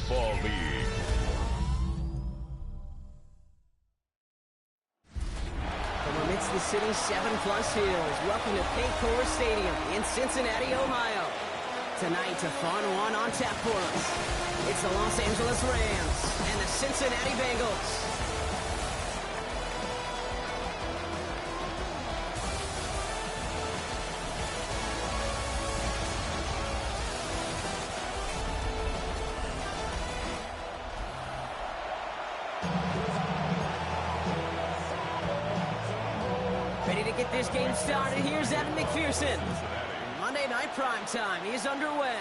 Football League. From amidst the city's 7+ hills, welcome to Paycor Stadium in Cincinnati, Ohio. Tonight, a fun one on tap for us. It's the Los Angeles Rams and the Cincinnati Bengals. Ready to get this game started. Here's Evan McPherson. Monday night prime time is underway.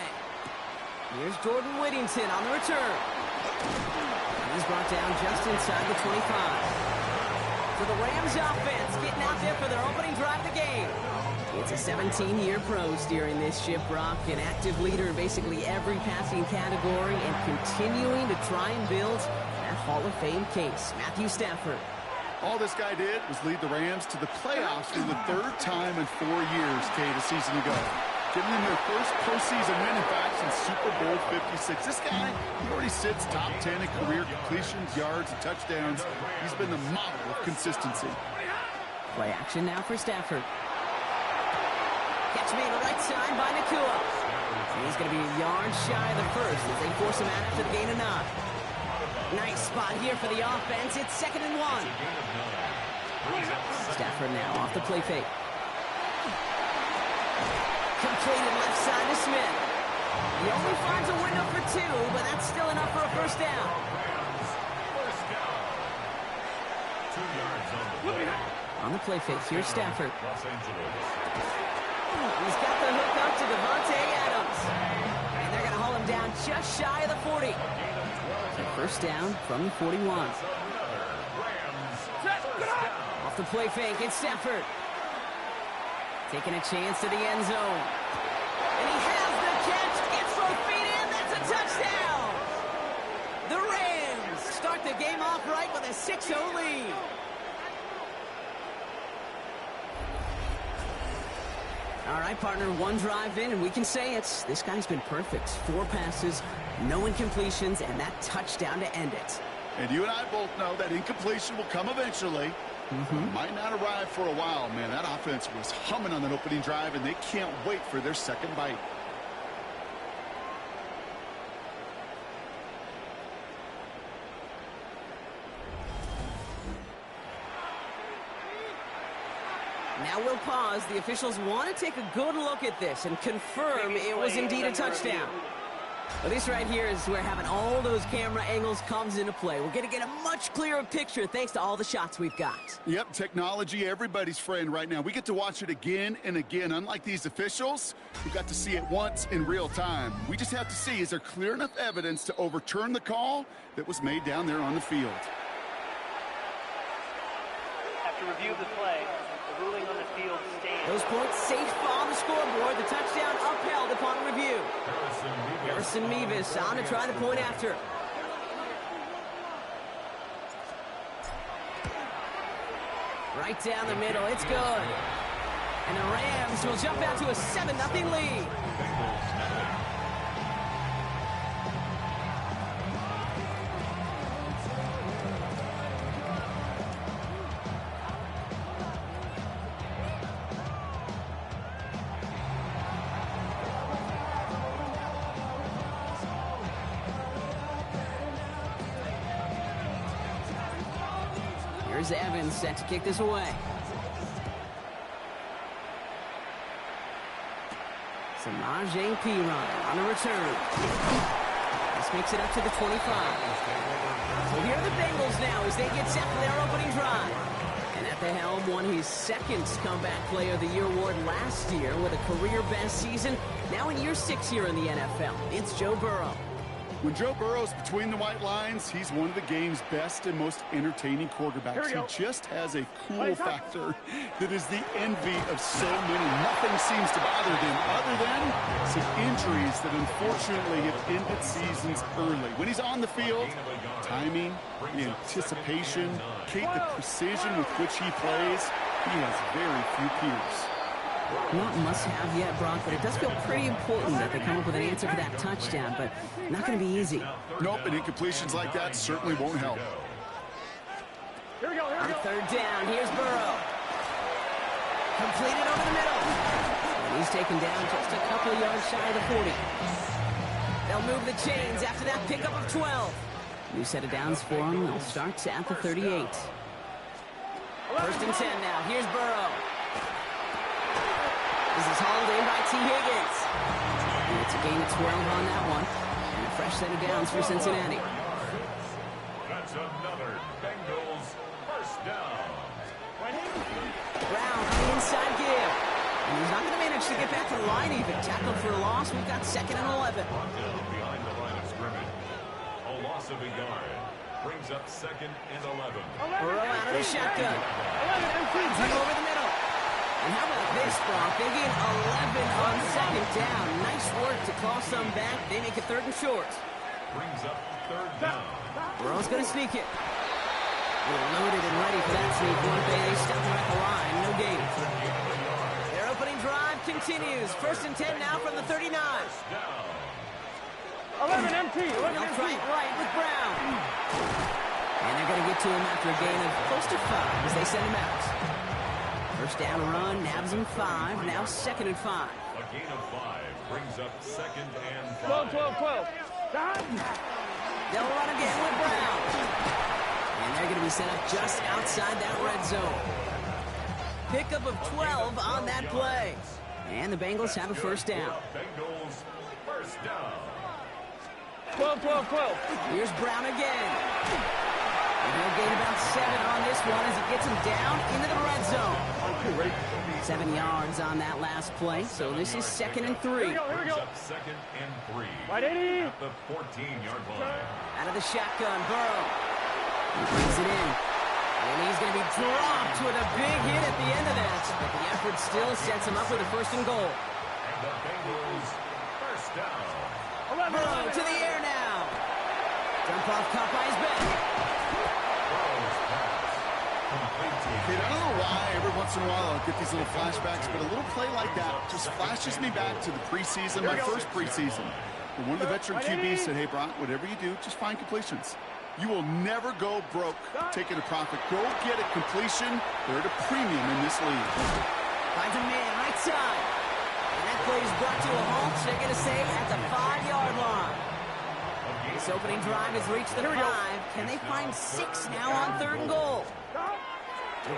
Here's Jordan Whittington on the return. He's brought down just inside the 25. For the Rams offense, getting out there for their opening drive of the game. It's a 17-year pro steering this ship, Brock, an active leader in basically every passing category and continuing to try and build that Hall of Fame case. Matthew Stafford. All this guy did was lead the Rams to the playoffs for the 3rd time in 4 years, Kate, a season ago. Giving them their first postseason win, in fact, since Super Bowl 56. This guy, he already sits top 10 in career completions, yards, and touchdowns. He's been the model of consistency. Play action now for Stafford. Catch made the right side by Nakua. He's going to be a yard shy of the first as they force him out after the gain of 9. Nice spot here for the offense. It's 2nd and 1. Stafford now off the play fake. Completed left side to Smith. He only finds a window for 2, but that's still enough for a first down. On the play fake, here's Stafford. He's got the hook up to Devontae Adams. And they're going to hold him down just shy of the 40. So first down from the 41. Off the play fake, it's Stafford. Taking a chance to the end zone. And he has the catch, gets both feet in, that's a touchdown! The Rams start the game off right with a 6-0 lead. All right, partner, one drive in, and we can say it's this guy's been perfect. 4 passes, no incompletions, and that touchdown to end it. And you and I both know that incompletion will come eventually. Might not arrive for a while, man. That offense was humming on that opening drive, and they can't wait for their second bite. Now we'll pause. The officials want to take a good look at this and confirm it was indeed a touchdown. Well, this right here is where having all those camera angles comes into play. We're going to get a much clearer picture thanks to all the shots we've got. Yep, technology, everybody's friend right now. We get to watch it again and again. Unlike these officials, we got to see it once in real time. We just have to see, is there clear enough evidence to overturn the call that was made down there on the field? After review of the play, the ruling on the field stands. Those points safe on the scoreboard. The touchdown upheld upon review. Harrison Mevis on to try the point after. Right down the middle. It's good. And the Rams will jump out to a 7-0 lead. Here's Evans set to kick this away. Samaje Perine on the return. This makes it up to the 25. So here are the Bengals now as they get set for their opening drive. And at the helm won his 2nd Comeback Player of the Year award last year with a career-best season. Now in year 6 here in the NFL, it's Joe Burrow. When Joe Burrow's between the white lines, he's one of the game's best and most entertaining quarterbacks. He just has a cool factor that is the envy of so many. Nothing seems to bother them other than some injuries that unfortunately have ended seasons early. When he's on the field, timing, the anticipation, Kate, the precision with which he plays, he has very few peers. Not must-have yet, Brock, but it does feel pretty important that they come up with an answer for that touchdown, but not going to be easy. Nope, and incompletions like that certainly won't help. On third down, here's Burrow. Completed over the middle. And he's taken down just a couple of yards shy of the 40. They'll move the chains after that pickup of 12. New set of downs for him. They'll start at the 38. First and 10 now. Here's Burrow. This is hauled in by T. Higgins. And it's a gain of 12 on that one. And a fresh set of downs for Cincinnati. That's another Bengals first down. Brown on the inside give. And he's not going to manage to get back to the line even. Tackled for a loss. We've got 2nd and 11. Behind the line of scrimmage. A loss of a yard. Brings up 2nd and 11. Burrow out of the shotgun. Finds him over the middle. And how about this, Brock? They gain 11 on 2nd down. Nice work to claw some back. They make it 3rd and short. Brings up 3rd down. Burrow's going to sneak it. They're loaded and ready for that sneak. They stop him at the line. No gain. Their opening drive continues. 1st and 10 now from the 39. 11 MT. They'll try it right with Brown. And they're going to get to him after a gain of close to 5 as they send him out. First down run, nabs him 5. Now 2nd and 5. A gain of 5 brings up 2nd and 12. 5. They'll run again with Brown. And they're going to be set up just outside that red zone. Pickup of 12 on that play. And the Bengals have a first down. Bengals first down. 12. Here's Brown again. And he'll gain about 7 on this one as he gets him down into the red zone. 7 yards on that last play, so this is 2nd and 3. Brings up 2nd and 3. Right, 80. At the 14-yard line. Out of the shotgun, Burrow. He brings it in. And he's going to be dropped with a big hit at the end of this. But the effort still sets him up with a 1st and goal. And the Bengals first down. Burrow to the air now. Dump off caught by his back. Kate, I don't know why every once in a while I'll get these little flashbacks, but a little play like that just flashes me back to the preseason, my first preseason. And one of the veteran QBs said, hey, Brock, whatever you do, just find completions. You will never go broke taking a profit. Go get a completion. They're at a premium in this league. Finds a man right side. And that play is brought to a halt. They're going to say at the 5-yard line. This opening drive has reached the 5. Can they find 6 now on 3rd and goal?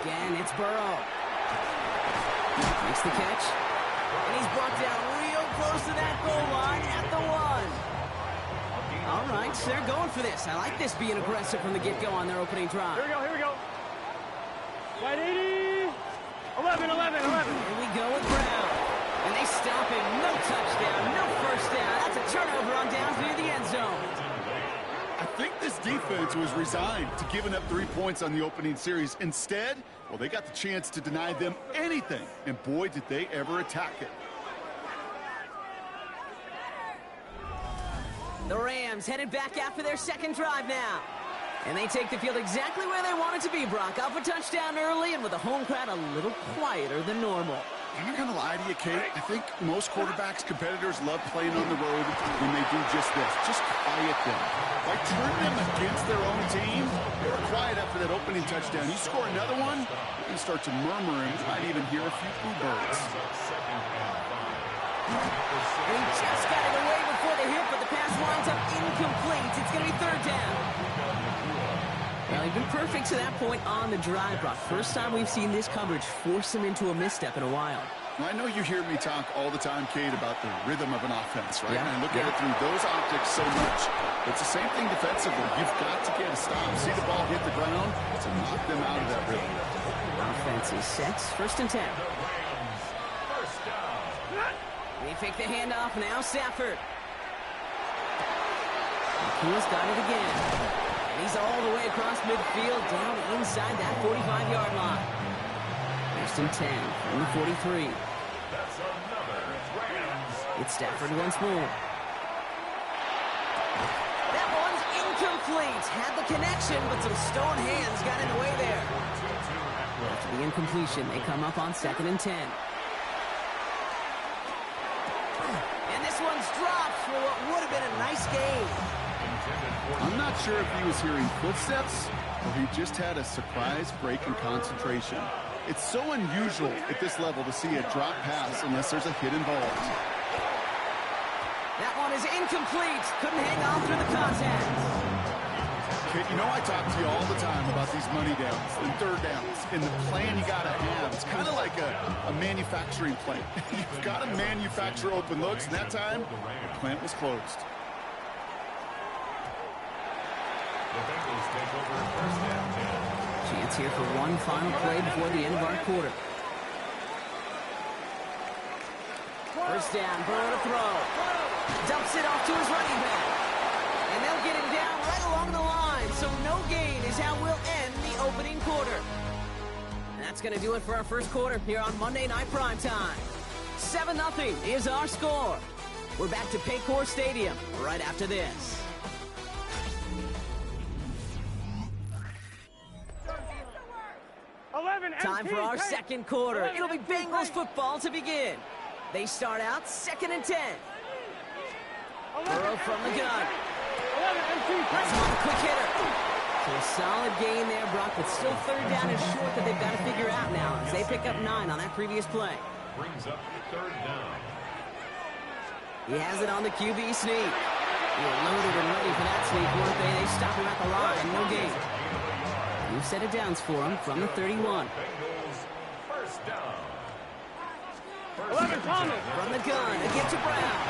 Again, it's Burrow. Makes the catch. And he's brought down real close to that goal line at the 1. All right, so they're going for this. I like this being aggressive from the get-go on their opening drive. Here we go. Right, 80. 11. Here we go with Brown. And they stop him. No touchdown, no first down. That's a turnover on downs near the end zone. I think this defense was resigned to giving up 3 points on the opening series. Instead, well, they got the chance to deny them anything. And boy, did they ever attack it. The Rams headed back after their 2nd drive now. And they take the field exactly where they want it to be, Brock. Up a touchdown early and with a home crowd a little quieter than normal. I'm not going to lie to you, Kate. I think most quarterbacks, competitors love playing on the road when they do just this. Just quiet them. By turning them against their own team, they were quiet after that opening touchdown. You score another one, you can start to murmur and you might even hear a few boo birds. He just got it away before the hit, but the pass winds up incomplete. It's going to be 3rd down. Well, he's been perfect to that point on the drive, Brock. First time we've seen this coverage force him into a misstep in a while. Now, I know you hear me talk all the time, Kate, about the rhythm of an offense, right? Yeah. And I look at it through those optics so much. It's the same thing defensively. You've got to get a stop. See the ball hit the ground to knock them out of that rhythm. Offense is set. 1st and 10. They fake the handoff. Now Stafford. He's got it again. And he's all the way across midfield, down inside that 45-yard line. 1st and 10 from the 43. That's another Rams. It's Stafford once more. That one's incomplete. Had the connection, but some stone hands got in the way there. After the incompletion, they come up on 2nd and 10. this one's dropped for what would have been a nice game. I'm not sure if he was hearing footsteps or he just had a surprise break in concentration. It's so unusual at this level to see a drop pass unless there's a hit involved. That one is incomplete. Couldn't hang on through the contact. Kit, you know I talk to you all the time about these money downs and third downs and the plan you got to have. It's kind of like a manufacturing plant. You've got to manufacture open looks, and that time, the plant was closed. The Bengals take over first down 10. Chance here for one final play before the end of our quarter. First down, Burrow to throw. Dumps it off to his running back. And they'll get him down right along the line. So no gain is how we'll end the opening quarter. And that's going to do it for our first quarter here on Monday Night Primetime. 7-0 is our score. We're back to Paycor Stadium right after this. Time for our second quarter. It'll be Bengals football to begin. They start out 2nd and 10. Burrow from the gun. That's one quick hitter. So a solid gain there, Brock, but still third down and short that they've got to figure out now as they pick up 9 on that previous play. Brings up third down. He has it on the QB sneak. They were loaded and ready for that sneak, weren't they? They stop him at the line. No gain. New set of downs for him from the 31. Bengals first down. 11 Thomas. From the gun, a get to Brown.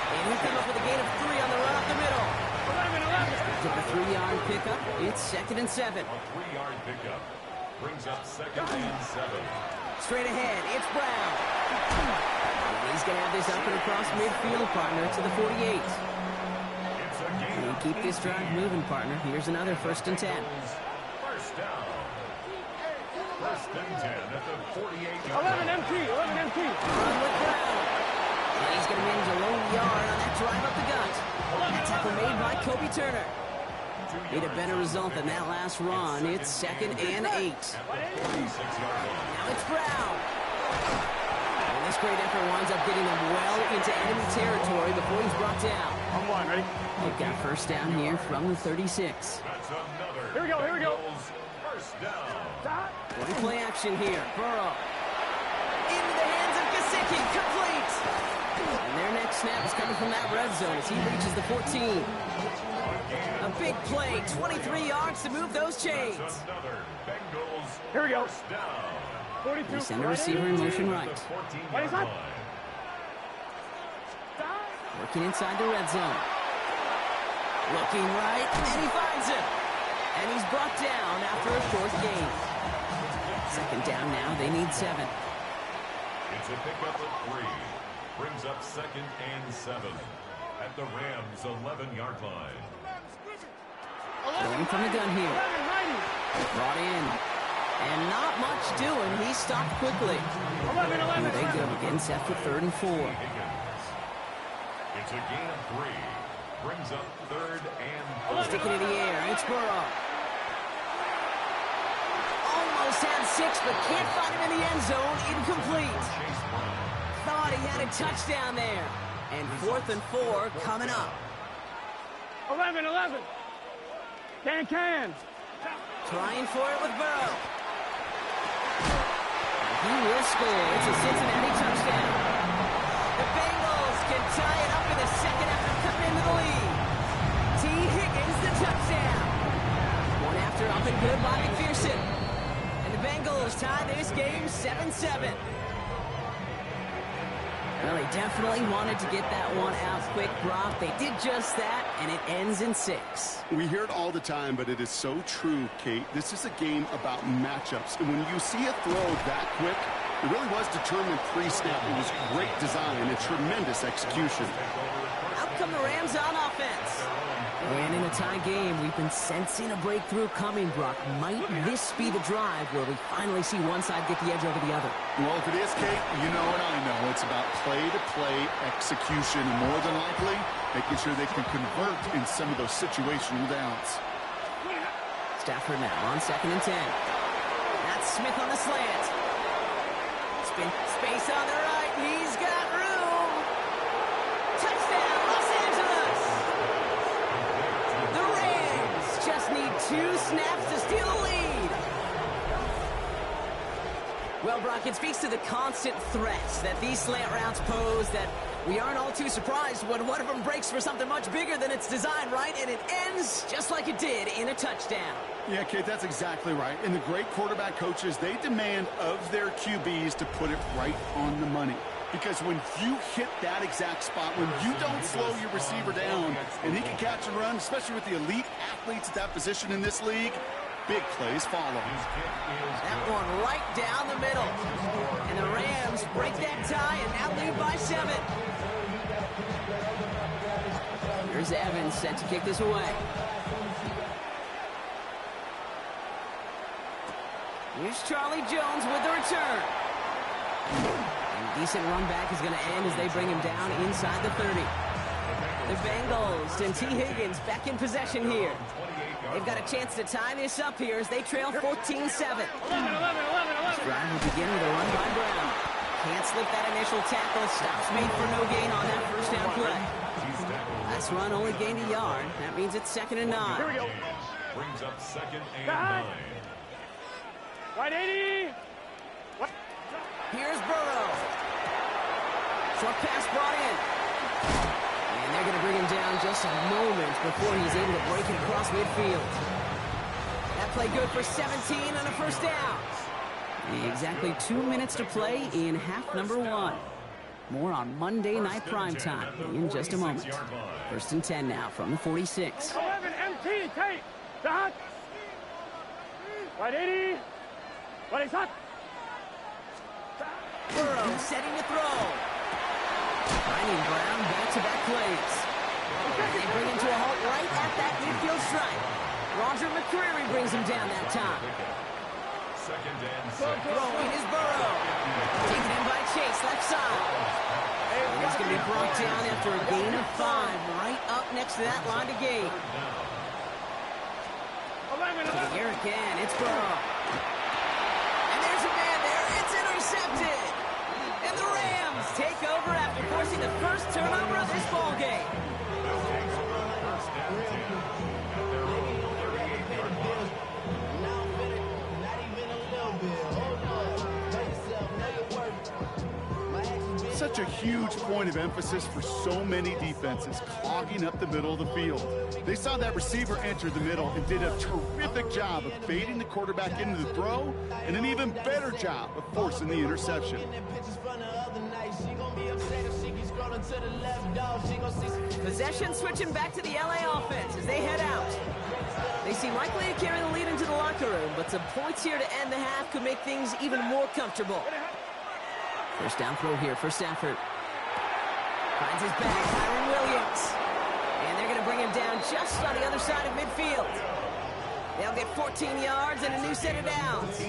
And he'll come up with a gain of 3 on the run up the middle. 11. Took a 3-yard pickup. It's 2nd and 7. A 3-yard pickup. Brings up 2nd and 7. Straight ahead, it's Brown. And he's going to have this up and across midfield, partner, to the 48. It's a gain. And keep this drive moving, partner. Here's another 1st and 10. First down. 1st and 10 at the 48-yard 11 MT. Run with Brown. And he's going to manage a lone yard on that drive up the gut. That tackle made by Kobe Turner. Need a better result than that last run. It's 2nd and 8. Now it's Brown. And this great effort winds up getting them well into enemy territory before he's brought down. On one, ready? They've got first down here from the 36. That's another. Here we go. Bengals first down. One play action here. Burrow. Into the hands of Gesicki. Complete. And their next snap is coming from that red zone as he reaches the 14. A big play. 23 yards to move those chains. That's another. Bengals Here we go. first down. 42. They send a receiver in motion right. 14-yard line. Working inside the red zone. Looking right, and he finds him. And he's brought down after a short gain. 2nd down now, they need 7. It's a pickup of 3. Brings up 2nd and 7 at the Rams' 11-yard line. Going from the gun here. 11 Brought in. And not much doing. He stopped quickly. 11. Here they go again, set for 3rd and 4. It's a gain of 3. Brings up 3rd and 4. Sticking in the air, it's Burrow. Almost had 6, but can't find him in the end zone. Incomplete. Chase Brown. Thought he had a touchdown there. And 4th and 4 coming up. 11. Can. Trying for it with Burrow. He will score. It's a Cincinnati touchdown. The Bengals can tie it up in the 2nd after coming into the lead. T. Higgins, the touchdown. One after up and good by McPherson. And the Bengals tie this game 7-7. Well, they definitely wanted to get that one out quick, Brock. They did just that, and it ends in 6. We hear it all the time, but it is so true, Kate. This is a game about matchups. And when you see a throw that quick, it really was determined pre-snap. It was great design and tremendous execution. Out come the Rams on offense. And in a tie game, we've been sensing a breakthrough coming, Brock. Might this be the drive where we finally see one side get the edge over the other? Well, if it is, Kate, you know and I know it's about play-to-play execution. And more than likely, making sure they can convert in some of those situational downs. Stafford now on 2nd and 10. That's Smith on the slant. Spin space on the right. He's got room. 2 snaps to steal the lead. Well, Brock, it speaks to the constant threats that these slant routes pose, that we aren't all too surprised when one of them breaks for something much bigger than its design, right? And it ends just like it did, in a touchdown. Yeah, Kate, that's exactly right. And the great quarterback coaches, they demand of their QBs to put it right on the money. Because when you hit that exact spot, when you don't slow your receiver down and he can catch and run, especially with the elite athletes at that position in this league, big plays follow. That one right down the middle. And the Rams break that tie and now lead by 7. Here's Evans set to kick this away. Here's Charlie Jones with the return. And a decent run back is going to end as they bring him down inside the 30. The Bengals and T. Higgins back in possession here. They've got a chance to tie this up here as they trail 14-7. This drive will begin with a run by Brown. Can't slip that initial tackle. Stops made for no gain on that first down play. Last run only gained a yard. That means it's 2nd and 9. Here we go. Brings up 2nd and 9. Right 80. What? Here's Burrow. Short pass brought in. And they're going to bring him down just a moment before he's able to break it across midfield. That play good for 17 on a first down. Exactly 2 minutes to play in half number 1. More on Monday Night Primetime in just a moment. 1st and 10 now from the 46. 11 MT, take. Dot. Right 80. Right is hot. Burrow setting to throw. Finding Brown back-to-back plays. And they bring him to a halt right at that midfield stripe. Roger McCreary brings him down that time. 2nd and 6. Throwing is Burrow. Taken in by Chase, left side. And he's going to be brought down after a gain of 5, right up next to that line to gain. Here again, it's Burrow. And there's a man there. It's intercepted. And the Rams take over after forcing the first turnover of this ball game. Such a huge point of emphasis for so many defenses, clogging up the middle of the field. They saw that receiver enter the middle and did a terrific job of baiting the quarterback into the throw, and an even better job of forcing the interception. Possession switching back to the LA offense as they head out. They seem likely to carry the lead into the locker room, but some points here to end the half could make things even more comfortable. First down throw here for Stafford. Finds his back, Kyron Williams. And they're going to bring him down just on the other side of midfield. They'll get 14 yards and a new set of downs.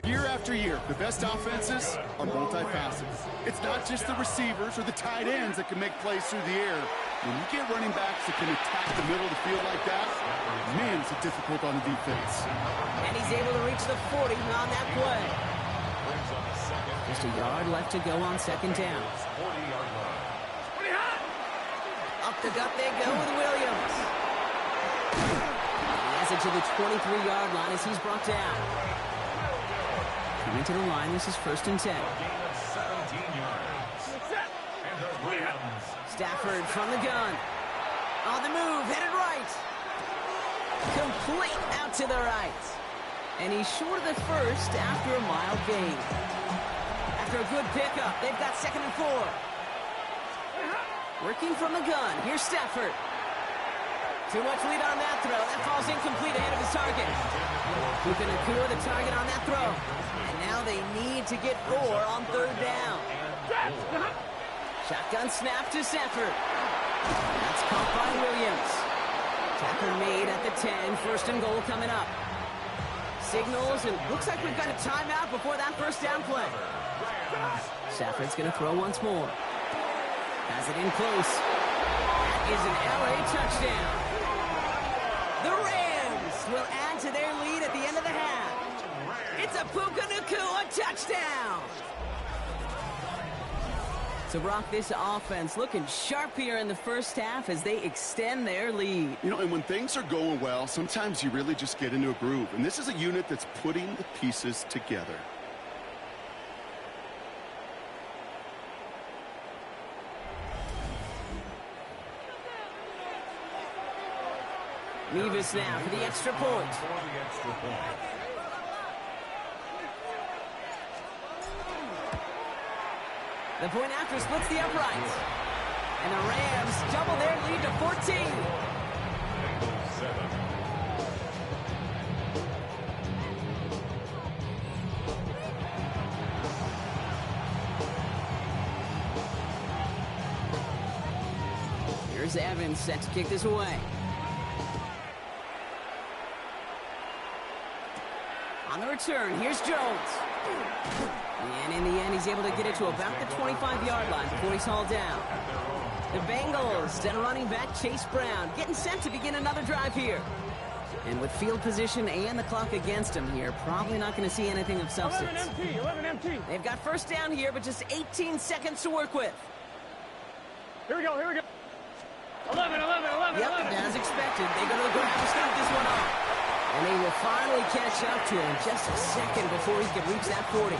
Year after year, the best offenses are multifaceted. It's not just the receivers or the tight ends that can make plays through the air. When you get running backs that can attack the middle of the field like that, man, it's difficult on the defense. And he's able to reach the 40 on that play. Just a yard left to go on 2nd down. Up the gut they go with Williams. He has it to the 23-yard line as he's brought down. Coming to the line, this is 1st and 10. Stafford from the gun. On the move, headed right. Complete out to the right. And he's short of the first after a mild gain. After a good pickup, they've got 2nd and 4. Working from the gun. Here's Stafford. Too much lead on that throw. That falls incomplete ahead of his target. Puka Nacua the target on that throw. And now they need to get 4 on 3rd down. Shotgun snap to Stafford. That's caught by Williams. Tackle made at the 10. 1st and goal coming up. Signals, and looks like we've got a timeout before that 1st down play. Stafford's going to throw once more. Has it in close. That is an LA touchdown. The Rams will add to their lead at the end of the half. It's a Puka Nacua touchdown. So, Brock, this offense looking sharp here in the 1st half as they extend their lead. You know, and when things are going well, sometimes you really just get into a groove. And this is a unit that's putting the pieces together. Nevis now for the extra point. The point after splits the uprights. And the Rams double their lead to 14. Bengals 7. Here's Evans set to kick this away. On the return, here's Jones. And in the end, he's able to get it to about the 25-yard line before he's hauled down. The Bengals and running back Chase Brown getting set to begin another drive here. And with field position and the clock against him here, probably not going to see anything of substance. 11 empty. They've got 1st down here, but just 18 seconds to work with. Here we go. 11. Yep, as expected. They go to the ground to start this one off. And they will finally catch up to him just a second before he can reach that 40.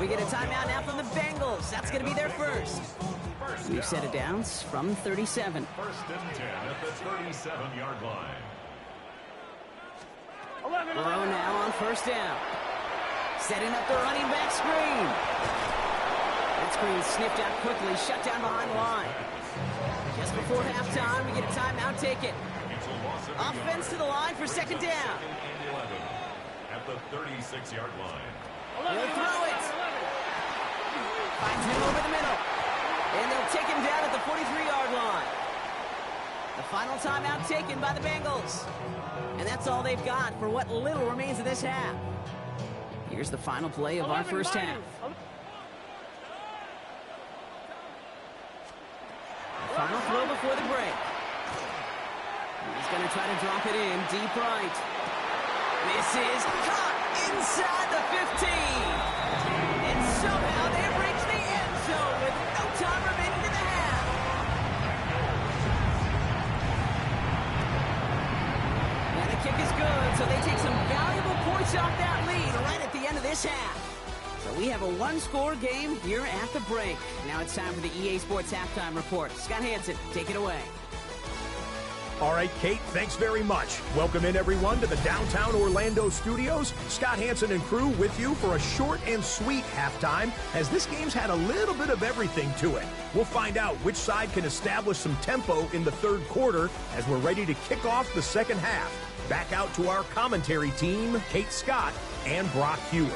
We get a timeout now from the Bengals. That's going to be their 1st. We've set it down from 37. 1st and 10 at the 37-yard line. Burrow now on 1st down. Setting up the running back screen. That screen sniffed out quickly, shut down behind the line. Just before halftime, we get a timeout taken. Offense to the line for 2nd down. At the 36-yard line. He'll throw it. Finds him over the middle. And they'll take him down at the 43-yard line. The final timeout taken by the Bengals. And that's all they've got for what little remains of this half. Here's the final play of our 1st half. The final throw before the break. He's going to try to drop it in deep right. This is caught inside the 15. And somehow they've reached the end zone with no time remaining in the half. And the kick is good, so they take some valuable points off that lead right at the end of this half. So we have a 1-score game here at the break. Now it's time for the EA Sports Halftime Report. Scott Hansen, take it away. All right, Kate, thanks very much. Welcome in, everyone, to the downtown Orlando studios. Scott Hansen and crew with you for a short and sweet halftime, as this game's had a little bit of everything to it. We'll find out which side can establish some tempo in the 3rd quarter as we're ready to kick off the 2nd half. Back out to our commentary team, Kate Scott and Brock Heward.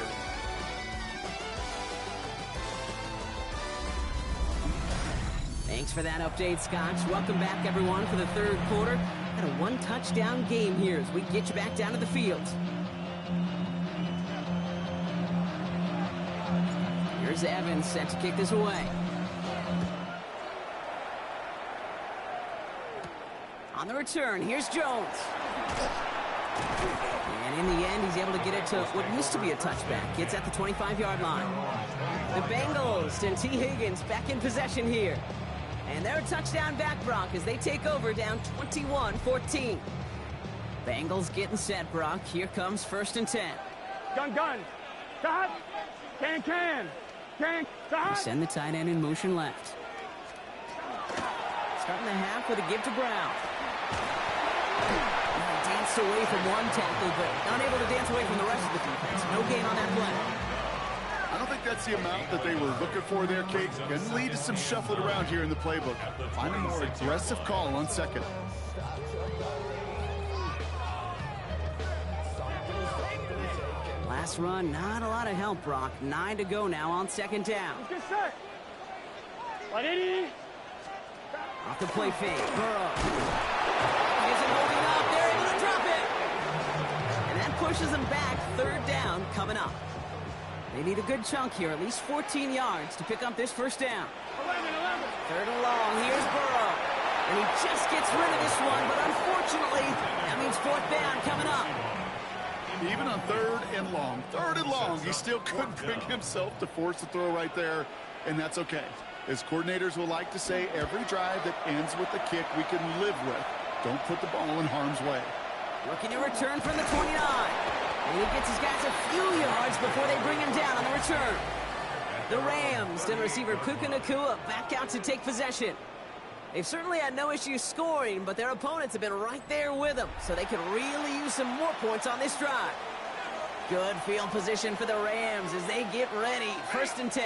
Thanks for that update, Scott. Welcome back, everyone, for the 3rd quarter. Got a 1-touchdown game here as we get you back down to the field. Here's Evans set to kick this away. On the return, here's Jones. And in the end, he's able to get it to what used to be a touchback. It's at the 25-yard line. The Bengals and T. Higgins back in possession here. And they're a touchdown back, Brock, as they take over down 21-14. Bengals getting set, Brock. Here comes 1st and 10. Gun. Stop. Can. Stop. We send the tight end in motion left. Starting the half with a give to Brown. Danced away from one tackle, but unable to dance away from the rest of the defense. No gain on that play. I don't think that's the amount that they were looking for there, Kate. Can lead to some shuffling around here in the playbook. Find a more aggressive call on second. Last run, not a lot of help, Brock. 9 to go now on second down. Good start. 180. Off the play fake. Burrow. Isn't holding up. They're able to drop it. And that pushes them back. Third down coming up. They need a good chunk here, at least 14 yards to pick up this first down. 11. Third and long. Here's Burrow. And he just gets rid of this one, but unfortunately, that means fourth down coming up. Even on third and long, he still couldn't bring himself to force the throw right there, and that's okay. As coordinators will like to say, every drive that ends with a kick we can live with. Don't put the ball in harm's way. Looking to return from the 29. And he gets his guys a few yards before they bring him down on the return. The Rams and receiver Puka Nacua back out to take possession. They've certainly had no issues scoring, but their opponents have been right there with them, so they could really use some more points on this drive. Good field position for the Rams as they get ready. First and 10.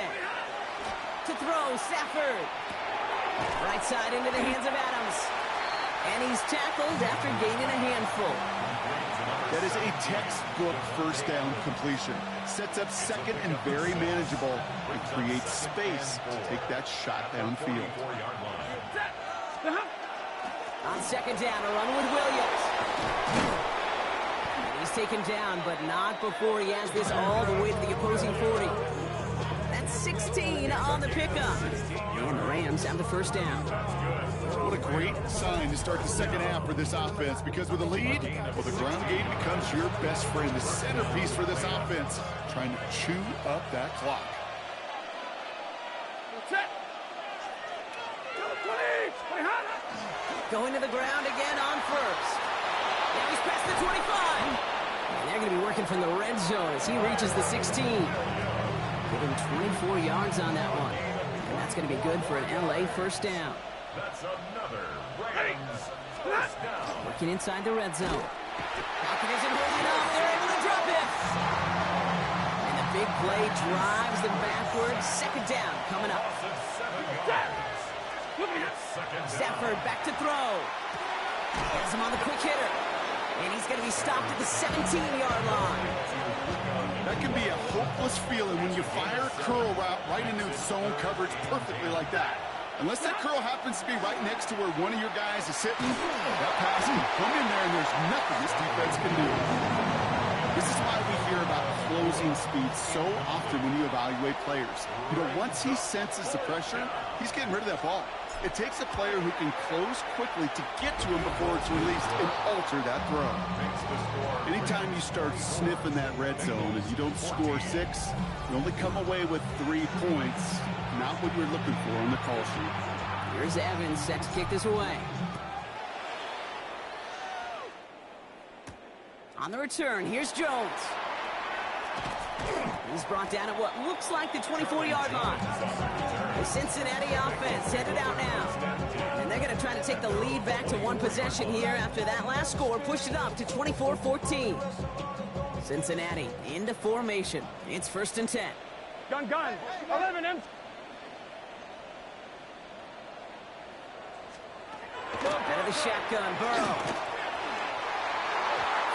To throw, Stafford. Right side into the hands of Adams. And he's tackled after gaining a handful. That is a textbook first down completion. Sets up second and very manageable and creates space to take that shot downfield. On second down, a run with Williams. And he's taken down, but not before he has this all the way to the opposing 40. That's 16 on the pickup. And the Rams have the first down. What a great sign to start the second half for this offense, because with a lead, well, the ground game becomes your best friend, the centerpiece for this offense, trying to chew up that clock. Going to the ground again on first. Now he's past the 25. And they're going to be working from the red zone as he reaches the 16. Give him 24 yards on that one. And that's going to be good for an LA first down. That's another Rams first down. Working inside the red zone. Falcons isn't holding up. They're able to drop it. And the big play drives them backwards. Second down coming up. Stafford back to throw. Has him on the quick hitter. And he's going to be stopped at the 17-yard line. That can be a hopeless feeling when you fire a curl route right into zone coverage perfectly like that. Unless that curl happens to be right next to where one of your guys is sitting, that pass can come in there and there's nothing this defense can do. This is why we hear about closing speed so often when you evaluate players. You know, once he senses the pressure, he's getting rid of that ball. It takes a player who can close quickly to get to him before it's released and alter that throw. Anytime you start sniffing that red zone and you don't score 6, you only come away with 3 points. Not what you're looking for on the call sheet. Here's Evans set to kick this away. On the return, here's Jones. He's brought down at what looks like the 24-yard line. The Cincinnati offense headed out now. And they're going to try to take the lead back to one possession here after that last score pushed it up to 24-14. Cincinnati into formation. It's first and 10. Gun. 11 M. Out of the shotgun, Burrow.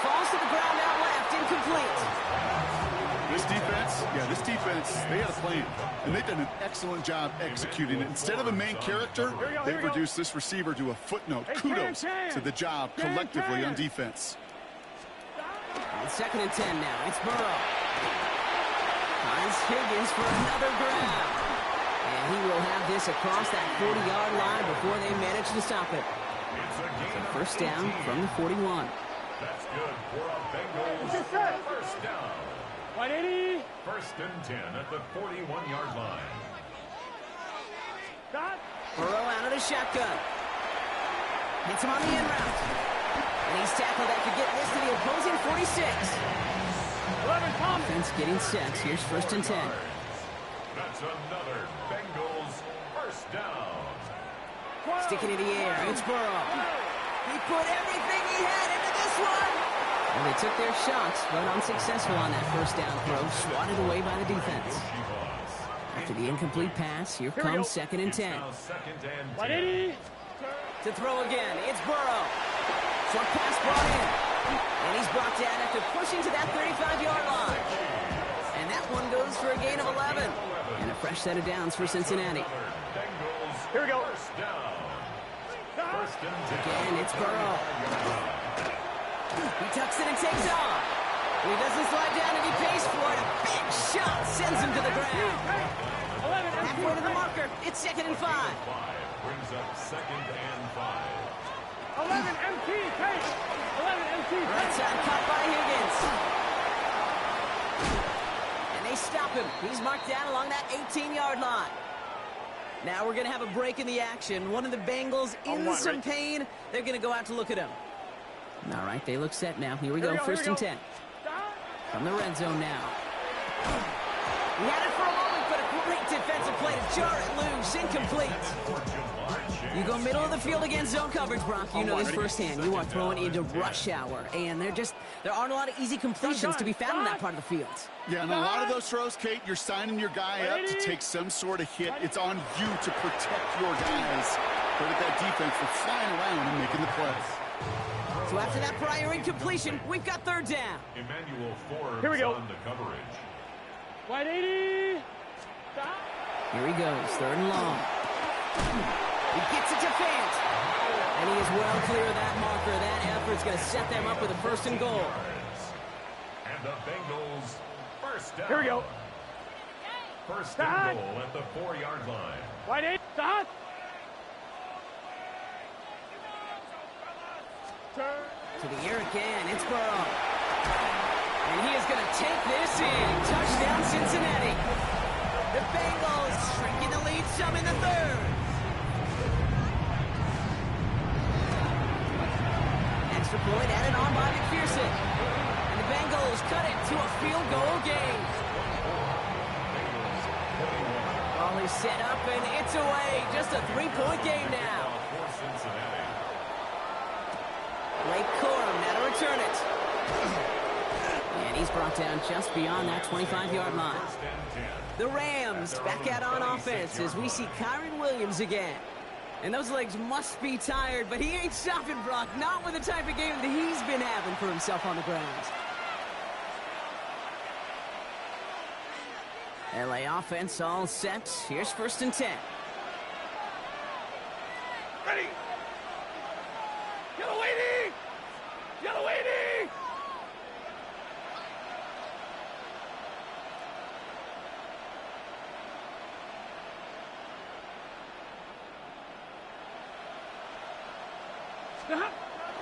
Falls to the ground out left, incomplete. This defense, they had a plan, and they've done an excellent job executing it. Instead of a main character, they've reduced this receiver to a footnote. Kudos to the job collectively on defense. On second and 10 now, it's Burrow. Finds Higgins for another grab. And he will have this across that 40-yard line before they manage to stop it. So first down from the 41. That's good for a Bengals first down. 180. First and 10 at the 41-yard line. Burrow out of the shotgun. Hits him on the in route. And he's tackled after getting this to the opposing 46. 11 Thomas. Offense getting set. Here's first and 10. That's another Bengals first down. Sticking in the air. It's Burrow. He put everything he had into this one. Well, they took their shots, but unsuccessful on that first down throw, swatted away by the defense. After the incomplete pass, here comes 2nd and 10. To throw again, it's Burrow. Short pass brought in. And he's brought down after pushing to that 35-yard line. And that one goes for a gain of 11. And a fresh set of downs for Cincinnati. Here we go. Again, it's Burrow. He tucks it and takes off. He doesn't slide down and he pays for it. A big shot sends him to the ground. Halfway to the marker. It's 2nd and 5. Brings up 2nd and 5. 11 MT, take. 11 MT. Right side caught by Higgins. And they stop him. He's marked down along that 18-yard line. Now we're going to have a break in the action. One of the Bengals in some pain. They're going to go out to look at him. All right, they look set now. Here we go, 1st and 10. From the red zone now. He had it for a moment, but a great defensive play to jar it loose. Incomplete. You go middle of the field against zone coverage, Brock. You know this firsthand. You are throwing into rush hour, and there aren't a lot of easy completions to be found in that part of the field. Yeah, and a lot of those throws, Kate, you're signing your guy up to take some sort of hit. It's on you to protect your guys. Credit that defense for flying around and making the play. So after that prior incompletion, we've got 3rd down. Emmanuel Forbes Here we go. on the coverage. Wide 80. Here he goes, 3rd and long. He gets it to Fant. And he is well clear of that marker. That effort's going to set them up with a 1st and goal. And the Bengals first down. Here we go. 1st and goal at the 4-yard line. Wide 8. Stop. To the air again, it's Burrow. And he is going to take this in. Touchdown, Cincinnati. The Bengals shrinking the lead some in the 3rd. Extra point added on by McPherson. And the Bengals cut it to a field goal game. Ball is set up and it's away. Just a 3-point game now. Blake Corum now to return it. And he's brought down just beyond that 25-yard line. The Rams back out on offense as we see Kyron Williams again. And those legs must be tired, but he ain't stopping, Brock. Not with the type of game that he's been having for himself on the ground. LA offense all set. Here's 1st and 10. Ready. Yellow 80. Yellow 80.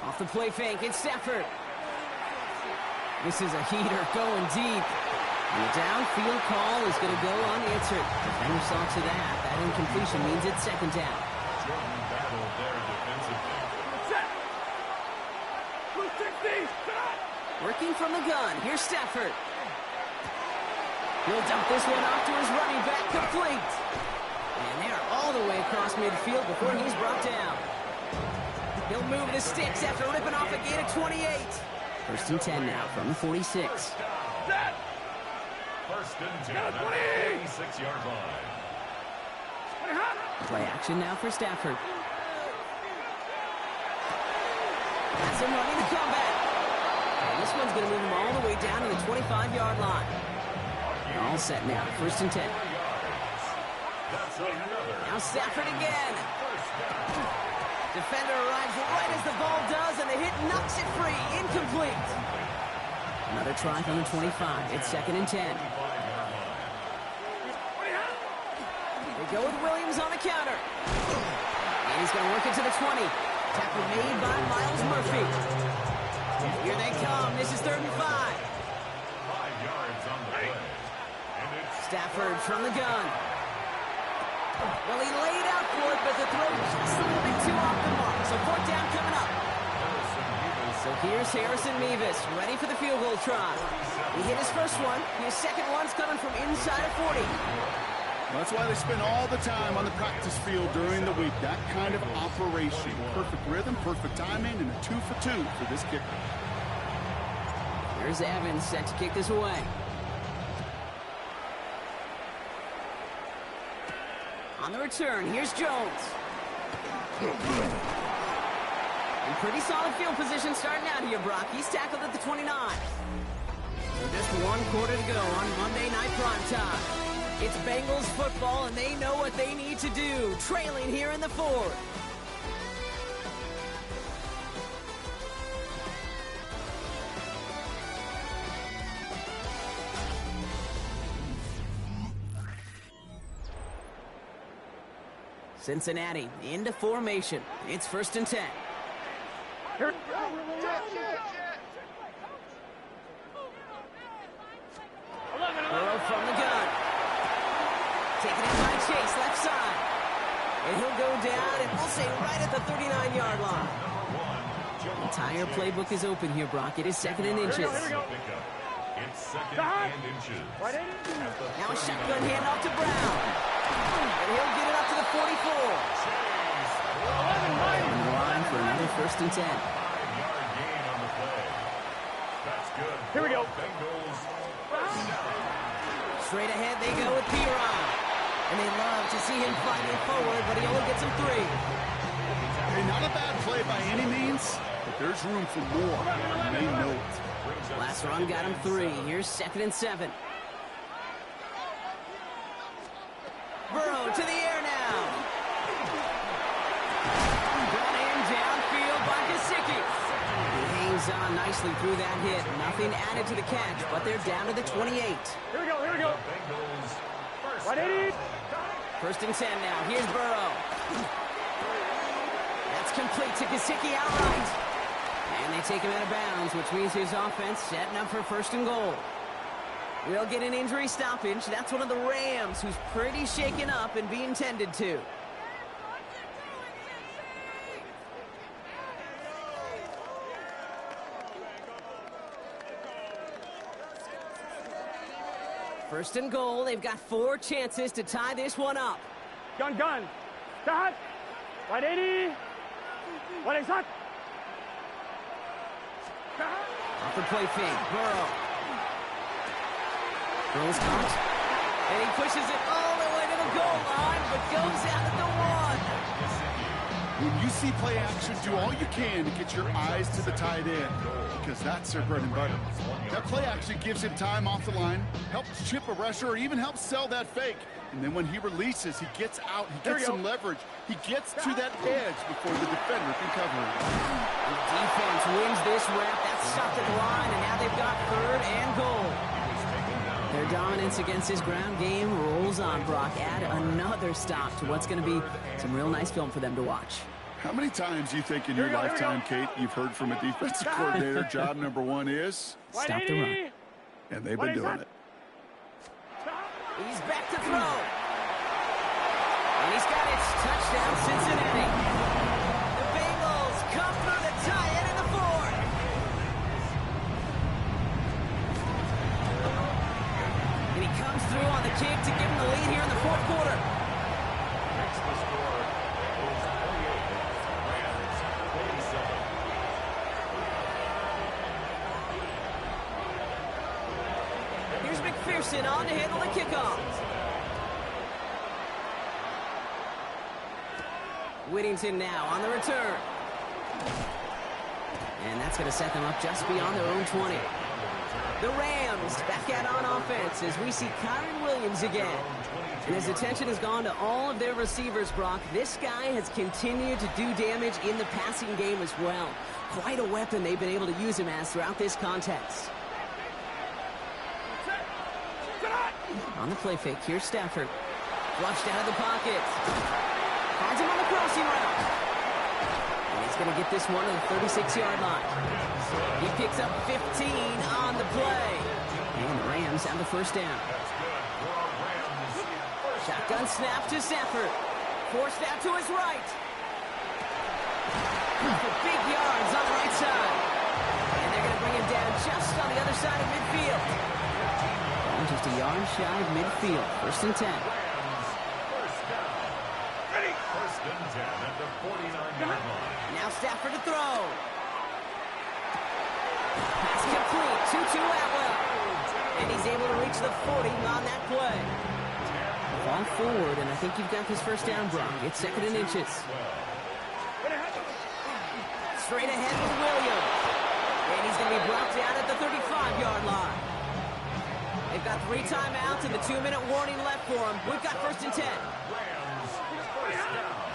Off the play fake, it's Stafford. This is a heater going deep. And the downfield call is going to go unanswered. Defender saw to that. That incompletion means it's 2nd down. Jordan battled there defensively. Set. Blue 60. Working from the gun. Here's Stafford. He'll dump this one off to his running back, complete. And they're all the way across midfield before he's brought down. He'll move the sticks after ripping off a gain of 28. 1st and 10 now from the 46. Set. 1st and 10 at the 46-yard line. Play action now for Stafford. That's him running the comeback. And this one's going to move him all the way down to the 25-yard line. All set now. 1st and 10. Now Stafford again. Defender arrives right as the ball does, and the hit knocks it free. Incomplete. Another try from the 25. It's 2nd and 10. They go with Williams on the counter. And he's going to work it to the 20. Tackle made by Miles Murphy. Here they come. This is 3rd and 5. 5 yards on the play. And it's Stafford from the gun. Well, he laid out for it, but the throw just a little bit too off the mark. So 4th down coming up. So here's Harrison Mevis, ready for the field goal try. He hit his first one. His second one's coming from inside of 40. That's why they spend all the time on the practice field during the week. That kind of operation. Perfect rhythm, perfect timing, and a 2 for 2 for this kicker. Here's Evans set to kick this away. On the return, here's Jones. In pretty solid field position starting out here, Brock. He's tackled at the 29. So just one quarter to go on Monday Night Primetime. It's Bengals football, and they know what they need to do, trailing here in the fourth. Cincinnati into formation. It's 1st and 10. Here. Burrow from the gun. Taken in by Chase, left side. And he'll go down, and we'll say right at the 39-yard line. The entire playbook is open here, Brock. It is 2nd and inches. Here we go. It's 2nd and inches. Now a shotgun handoff to Brown. And he'll get it up to the 44. On the line for another 1st and 10. 5-yard gain on the play. That's good. Here we go. Bengals. Straight ahead they go with Piron. And they love to see him fighting forward, but he only gets him 3. Hey, not a bad play by any means, but there's room for more. And they know it. Last run got him 3. Here's 2nd and 7. Burrow to the air now. Brought in downfield by Gesicki. He hangs on nicely through that hit. Nothing added to the catch, but they're down to the 28. Here we go, here we go. Bengals. 180. 1st and 10 now. Here's Burrow. That's complete to Gesicki outright. And they take him out of bounds, which means his offense setting up for 1st and goal. We'll get an injury stoppage. That's one of the Rams who's pretty shaken up and being tended to. First and goal. They've got 4 chances to tie this one up. Gun. Start. 180. 180. Off the play fake. Burrow. Throws caught. And he pushes it all the way to the goal line, but goes out at the 1. When you see play action, do all you can to get your eyes to the tight end, because that's their bread and butter. That play action gives him time off the line, helps chip a rusher, or even helps sell that fake. And then when he releases, he gets out, he gets some leverage. He gets to that edge before the defender can cover him. The defense wins this rep. That's stopped at the line, and now they've got 3rd and goal. Their dominance against his ground game rolls on, Brock. Add another stop to what's going to be some real nice film for them to watch. How many times do you think in your lifetime, Kate, you've heard from a defensive coordinator, job number 1 is? Stop the run. And they've been doing it. He's back to throw. And he's got it. Touchdown, Cincinnati. The Bengals come through the tie-in in the 4th. And he comes through on the kick to give him the lead here in the 4th quarter. Next to score, Bengals 48, Rams 47. Here's McPherson on to handle the kickoff. Whittington now on the return. And that's going to set them up just beyond their own 20. The Rams back out on offense as we see Kyron Williams again. And his attention has gone to all of their receivers, Brock. This guy has continued to do damage in the passing game as well. Quite a weapon they've been able to use him as throughout this contest. On the play fake, here's Stafford. Flushed out of the pocket. Finds him on the crossing route. And he's going to get this one to the 36-yard line. He picks up 15 on the play. And the Rams have the 1st down. Shotgun snap to Stafford. Forced out to his right. For big yards on the right side. And they're going to bring him down just on the other side of midfield. Just a yard shy of midfield. 1st and 10. First and 10 at the 49-yard line. Now Stafford to throw. Pass complete. 2-2 Atwell. And he's able to reach the 40 on that play. Ball forward, and I think you've got this first down, Brock. It's 2nd and inches. Straight ahead with Williams. And he's going to be brought down at the 35-yard line. They've got 3 timeouts and the 2-minute warning left for them. We've got 1st and 10.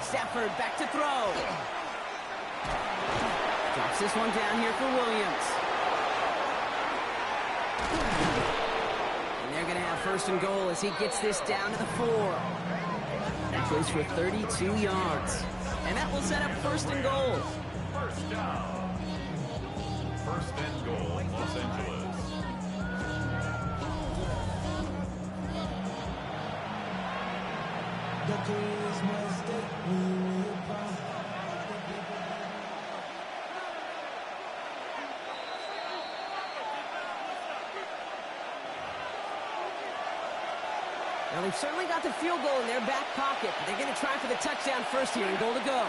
Stafford back to throw. Drops this one down here for Williams. And they're going to have 1st and goal as he gets this down to the 4. That goes for 32 yards. And that will set up 1st and goal. First down. 1st and goal, Los Angeles. Now, they've certainly got the field goal in their back pocket, but they're going to try for the touchdown first here and goal to go.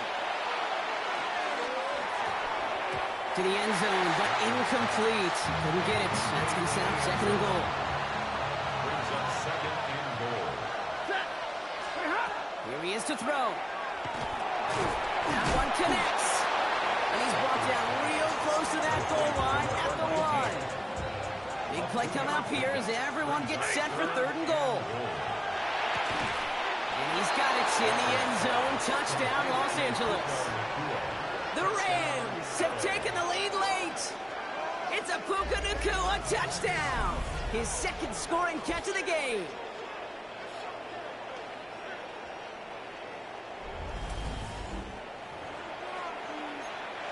To the end zone, but incomplete. Couldn't get it. That's going to set up 2nd and goal. Brings up 2nd and goal. Here he is to throw. That one connects. And he's brought down real close to that goal line at the 1. Big play coming up here as everyone gets set for 3rd and goal. And he's got it in the end zone. Touchdown, Los Angeles. The Rams have taken the lead late. It's a Puka Nacua touchdown. His 2nd scoring catch of the game.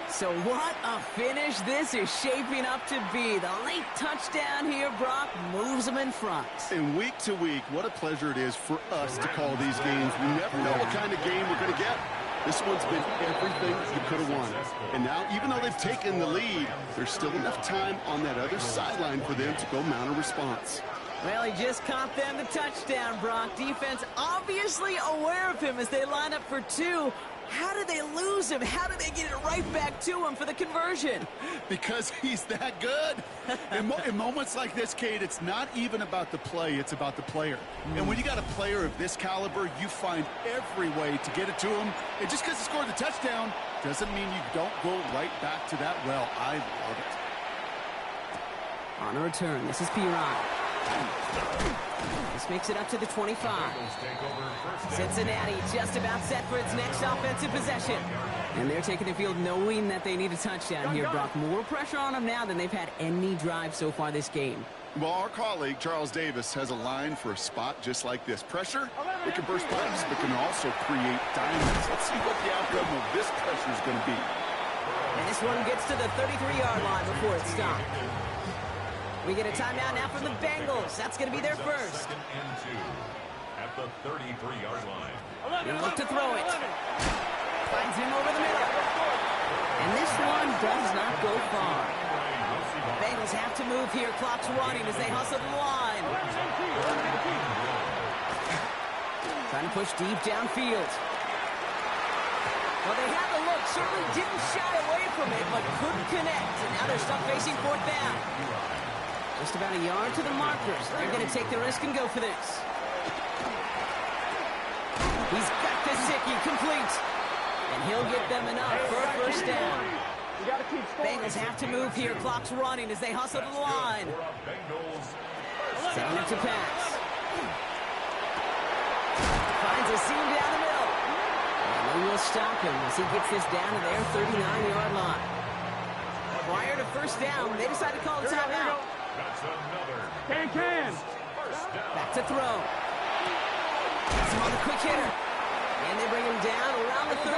So what a finish this is shaping up to be. The late touchdown here, Brock, moves them in front. And week to week, what a pleasure it is for us to call these games. We never know what kind of game we're going to get. This one's been everything you could have won. And now, even though they've taken the lead, there's still enough time on that other sideline for them to go mount a response. Well, he just caught them the touchdown, Brock. Defense obviously aware of him as they line up for 2. How did they lose him? How did they get it right back to him for the conversion? Because he's that good. In moments like this, Kate, it's not even about the play, it's about the player. And when you got a player of this caliber, you find every way to get it to him. And just because he scored the touchdown doesn't mean you don't go right back to that well. I love it. On a return, this is Piron. This makes it up to the 25. Cincinnati just about set for its next offensive possession. And they're taking the field knowing that they need a touchdown here, Brock. More pressure on them now than they've had any drive so far this game. Well, our colleague, Charles Davis, has a line for a spot just like this. Pressure, it can burst pipes, but can also create diamonds. Let's see what the outcome of this pressure is going to be. And this one gets to the 33-yard line before it's stopped. We get a timeout now from the Bengals. That's going to be their first. 2nd and 2 at the 33-yard line. They look to throw it. Finds him over the middle. And this one does not go far. Bengals have to move here. Clock's running as they hustle the line. Trying to push deep downfield. Well, they had the look. Certainly didn't shy away from it, but couldn't connect. And now they're stuck facing 4th down. Just about a yard to the markers. They're going to take the risk and go for this. He's got Gesicki complete. And he'll get them enough for a first down. Bengals have to move here. Clock's running as they hustle the line. Setting up to pass. Finds a seam down the middle. And they will stop him as he gets this down to their 39-yard line. Prior to first down, they decide to call a timeout. That's another. Can. Back to throw. Gets him on the quick hitter. And they bring him down around the 34.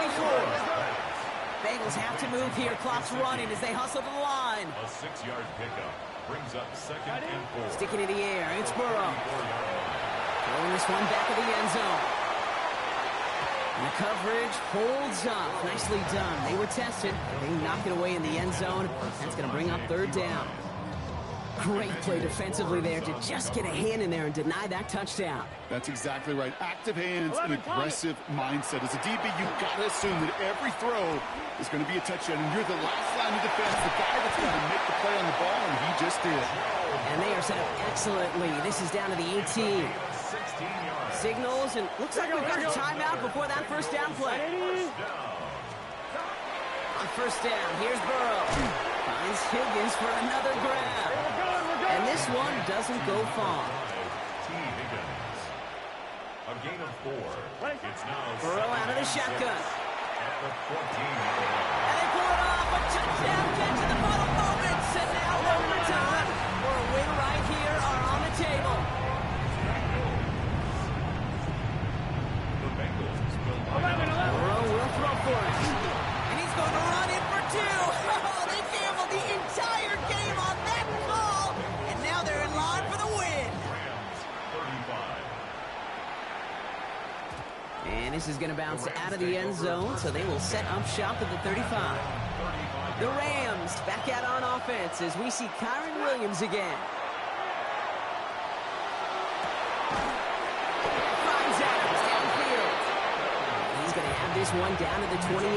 Bengals have to move here. Clock's running as they hustle the line. A 6-yard pickup brings up 2nd and 4. Sticking in the air. It's Burrow. Throwing this one back of the end zone. And the coverage holds up. Nicely done. They were tested. They knocked it away in the end zone. That's going to bring up 3rd down. Great play defensively there to just get a hand in there and deny that touchdown. That's exactly right. Active hands and aggressive mindset. As a DB, you've got to assume that every throw is going to be a touchdown. And you're the last line of defense, the guy that's going to make the play on the ball, and he just did. And they are set up excellently. This is down to the 18. Signals, and looks like we've got a timeout before that first down play. On first down, here's Burrow. Finds Higgins for another grab. And this one doesn't go far. A gain of 4. It's now Burrow out of the shotgun. At the 14. And they pull it off. A touchdown catch in the final moments. And now overtime or a win right here are on the table. The Bengals will Burrow will throw for it. And he's going to run in for 2. Oh, they gambled the entire game on that call. And now they're in line for the win. Rams 35. And this is going to bounce out of the end zone, so they will set up shop at the 35. The Rams back out on offense as we see Kyron Williams again. Finds Adams downfield. He's going to have this one down to the 28.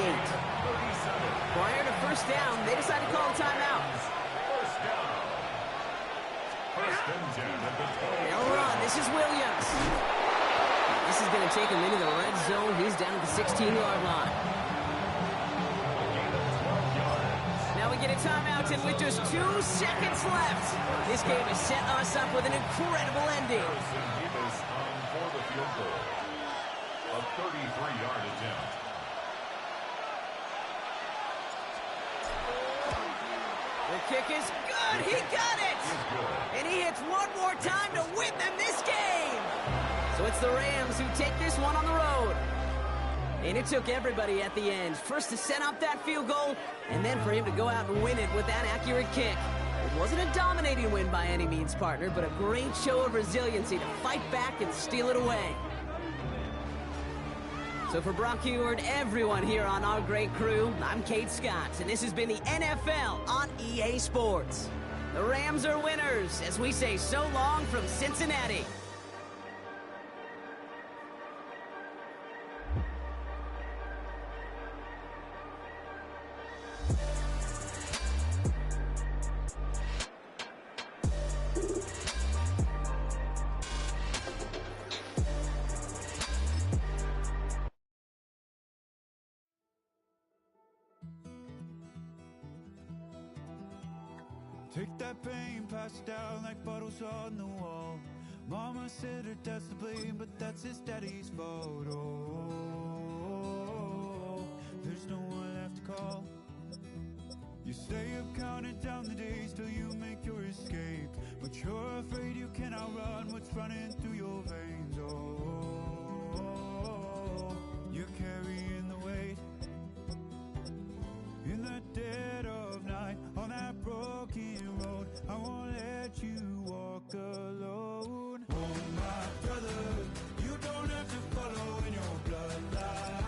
Prior to first down, they decided to call a timeout. First down. First and 10 at the 20. They'll run. This is Williams. This is going to take him into the red zone. He's down at the 16-yard line. Now we get a timeout, and with just 2 seconds left, this game has set us up with an incredible ending. He was on for the field goal. A 33-yard attempt. The kick is good. He got it. And he hits one more time to win them this game. So it's the Rams who take this one on the road. And it took everybody at the end. First to set up that field goal, and then for him to go out and win it with that accurate kick. It wasn't a dominating win by any means, partner, but a great show of resiliency to fight back and steal it away. So for Brock Heward, everyone here on our great crew, I'm Kate Scott, and this has been the NFL on EA Sports. The Rams are winners, as we say so long from Cincinnati. Take that pain, pass it down like bottles on the wall. Mama said her dad's to blame, but that's his daddy's fault. Oh, there's no one left to call. You stay up counting down the days till you make your escape, but you're afraid you cannot run what's running through your veins. Oh, you're carrying the weight in the dead of night on that broken road. I won't let you walk alone. Oh, my brother, you don't have to follow in your bloodline.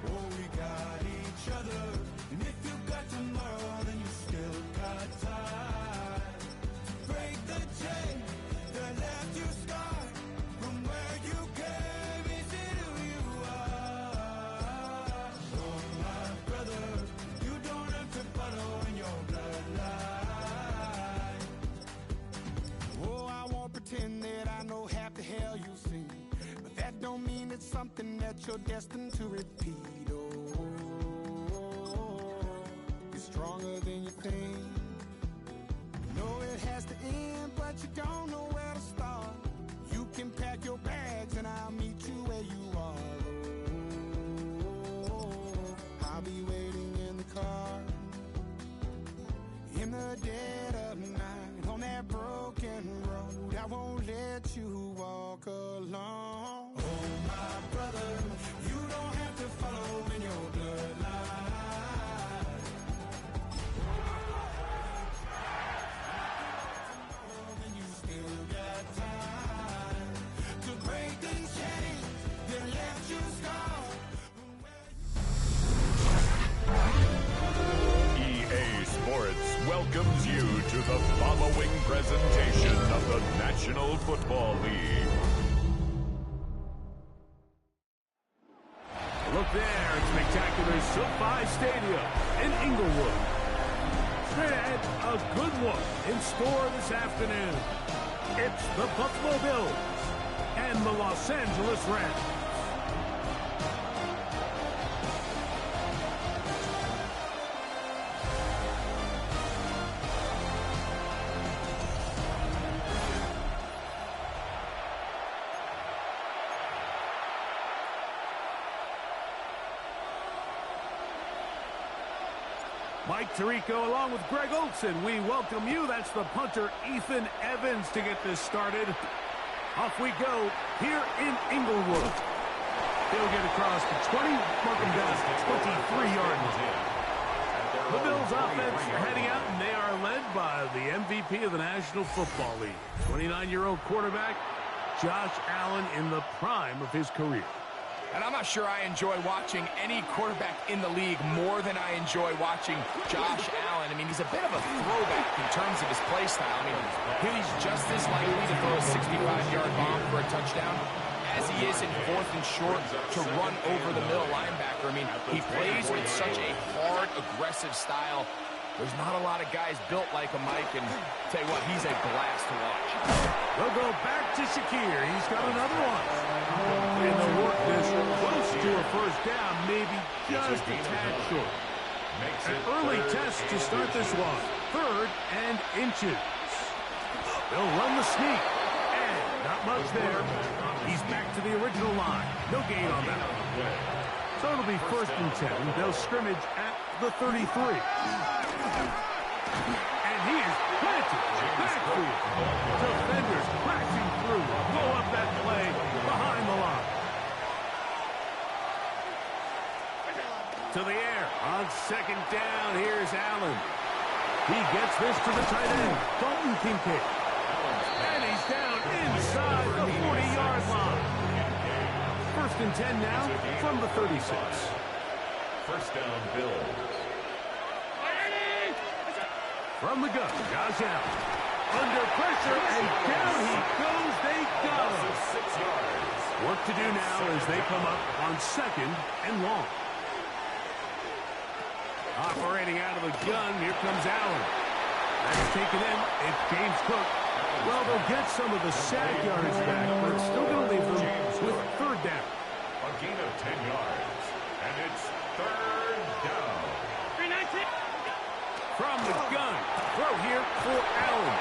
Oh, we got each other, and if you got tomorrow, then you still got time to break the chain that left you scarred from where you came into who you are. Oh, my brother, you don't have to follow in your bloodline. Oh, I won't pretend that I know half the hell you've seen, but that don't mean it's something that you're destined to repeat. Oh, you're stronger than you think. You know it has to end, but you don't know where to start. You can pack your bags and I'll meet you where you are. Oh, I'll be waiting in the car in the dead of night on that broken road. I won't let you walk alone. Oh, my brother, you don't have to follow welcomes you to the following presentation of the National Football League. Look there at spectacular SoFi Stadium in Inglewood. Straight ahead, a good look in store this afternoon. It's the Buffalo Bills and the Los Angeles Rams. Mike Tirico along with Greg Olson. We welcome you. That's the punter, Ethan Evans, to get this started. Off we go here in Inglewood. They'll get across the 20, mark them down to 23-yard line. The Bills offense heading out, and they are led by the MVP of the National Football League, 29-year-old quarterback Josh Allen in the prime of his career. And I'm not sure I enjoy watching any quarterback in the league more than I enjoy watching Josh Allen. I mean, he's a bit of a throwback in terms of his play style. I mean, he's just as likely to throw a 65-yard bomb for a touchdown as he is in 4th and short to run over the middle linebacker. I mean, he plays with such a hard, aggressive style. There's not a lot of guys built like him, Mike, and tell you what, he's a blast to watch. They'll go back to Shakir. He's got another one. And the work is close to a first down, maybe just a tad short. An early test to start this one. 3rd and inches. They'll run the sneak. And not much there. He's back to the original line. No gain on that one. So it'll be 1st and 10. They'll scrimmage at the 33. And he is planted in the backfield. Defenders crashing through. Blow up that play behind the line. To the air on 2nd down. Here's Allen. He gets this to the tight end, Dalton Kincaid. And he's down inside the 40-yard line. 1st and 10 now from the 36. First down, Bills. From the gun, Josh Allen. Under pressure, and down he goes. They got him. 6 yards. Work to do now as they come up on 2nd and long. Operating out of the gun, here comes Allen. That's taken in. It's James Cook. Well, they'll get some of the sack yardage back, but it's still going to leave them with 3rd down. A gain of 10 yards. And it's 3rd down. 319. From the gun, throw here for Allen.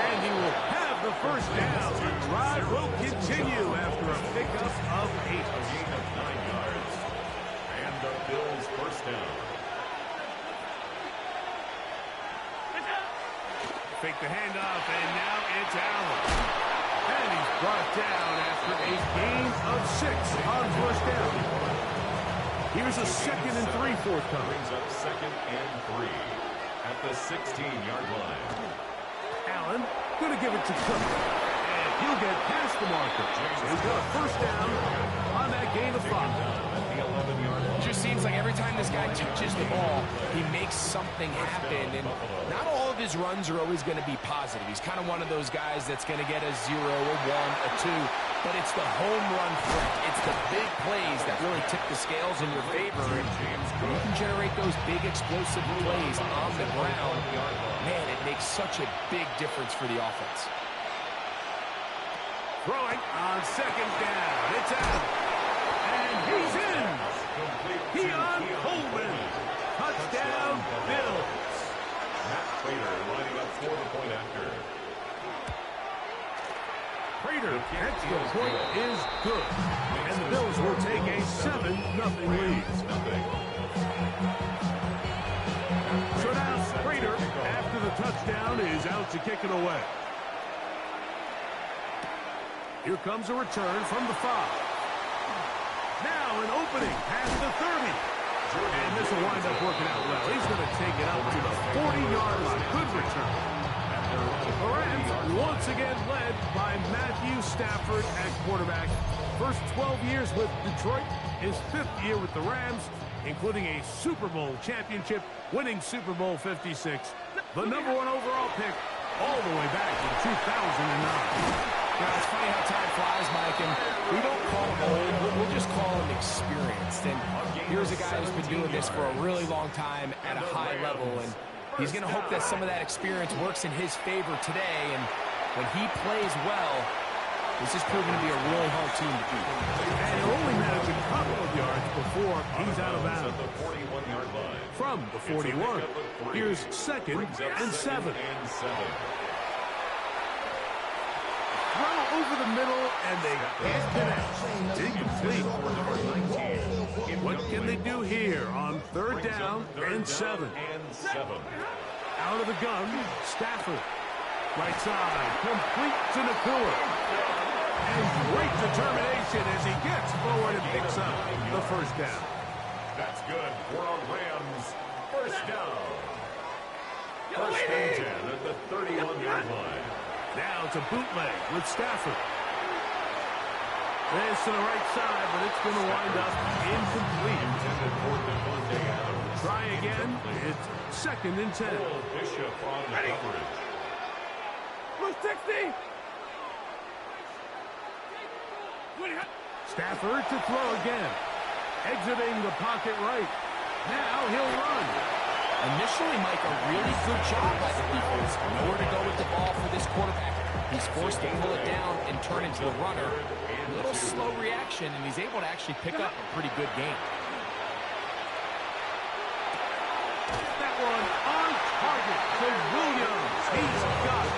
And he will have the first down. The drive will continue after a pickup of 8. A gain of 9 yards. And the Bills' first down. Fake the handoff, and now it's Allen. And he's brought down after a gain of 6 on 1st down. Here's a 2nd and 3 forthcoming. Brings up 2nd and 3 at the 16-yard line. Allen going to give it to Cook. And he'll get past the marker. So he's got a first down on that gain of 5. At the 11-yard line. It just seems like every time this guy touches the ball, he makes something happen. And not all of his runs are always going to be positive. He's kind of one of those guys that's going to get a 0, a 1, a 2. But it's the home run threat. It's the big plays that really tip the scales in your favor. And when you can generate those big explosive plays on the ground, man, it makes such a big difference for the offense. Throwing on 2nd down. It's out. And he's in. Keon Coleman. Touchdown, Bills. Matt Prater lining up for the point after. Prater, extra point is good. And the Bills will take a 7-0 lead. So now Prater, after the touchdown, is out to kick it away. Here comes a return from the 5. Now an opening past the 30. And this will wind up working out well. He's going to take it out to the 40-yard line. Good return. The Rams once again led by Matthew Stafford at quarterback. First 12 years with Detroit, his 5th year with the Rams, including a Super Bowl championship, winning Super Bowl 56. the #1 overall pick all the way back in 2009. Yeah, it's funny how time flies, Mike, and we don't call him old, we'll just call him experienced. And here's a guy who's been doing this for a really long time at a high level, and he's going to hope that some of that experience works in his favor today. And when he plays well, this is proving to be a really hard team to beat. And he'll only manage a couple of yards before he's out of bounds. From the 41, here's 2nd and 7. Throw over the middle, and they can't connect. Incomplete. What can they do here on 3rd down and 7? Out of the gun, Stafford. Right side, complete to Nakua. And great determination as he gets forward and picks up the 1st down. That's good for a Rams 1st down. 1st and 10 at the 31-yard line. Now it's a bootleg with Stafford. This to the right side, but it's going to wind up incomplete. Try again. It's 2nd and 10. Bishop on the coverage. Blue 60. Stafford to throw again. Exiting the pocket right. Now he'll run. Initially, Mike, a really good job by the defense. Nowhere to go with the ball for this quarterback. He's forced to pull it down and turn into a runner. A little slow reaction, and he's able to actually pick up a pretty good game. That one on target to Williams. He's got it.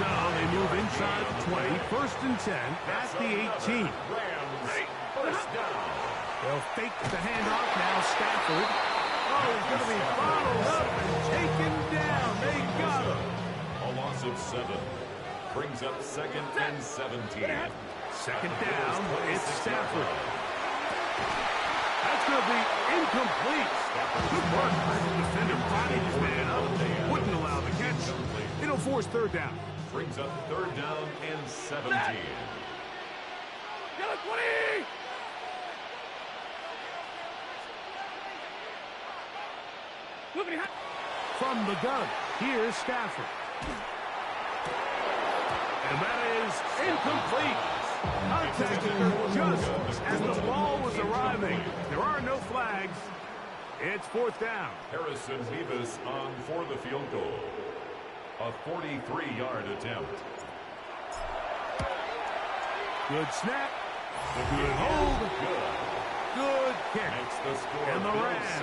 So they move inside the 20, 1st and 10 at the 18. They'll fake the handoff now. Stafford. Oh, he's going to be followed up and taken down. They got him. A loss of 7 brings up 2nd and 17. 2nd down, it's Stafford. That's going to be incomplete. Good work. The defender bodied his man up. Wouldn't allow the catch. It'll force 3rd down. Brings up 3rd down and 17. Get it, 20. From the gun, here's Stafford. And that is incomplete. Contact just as the ball was arriving. There are no flags. It's 4th down. Harrison Beavis on for the field goal. A 43-yard attempt. Good snap. Good hold. Good kick. And the Rams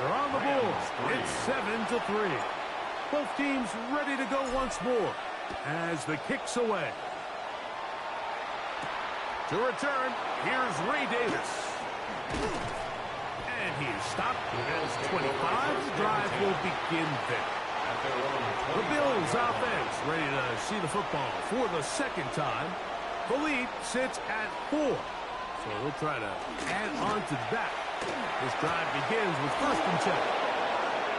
are on the board. It's 7-3. Both teams ready to go once more as the kick's away. To return, here's Ray Davis. And he is stopped as 25. The drive will begin there. The Bills offense ready to see the football for the 2nd time. The lead sits at 4. So we'll try to add on to that. This drive begins with 1st and 10.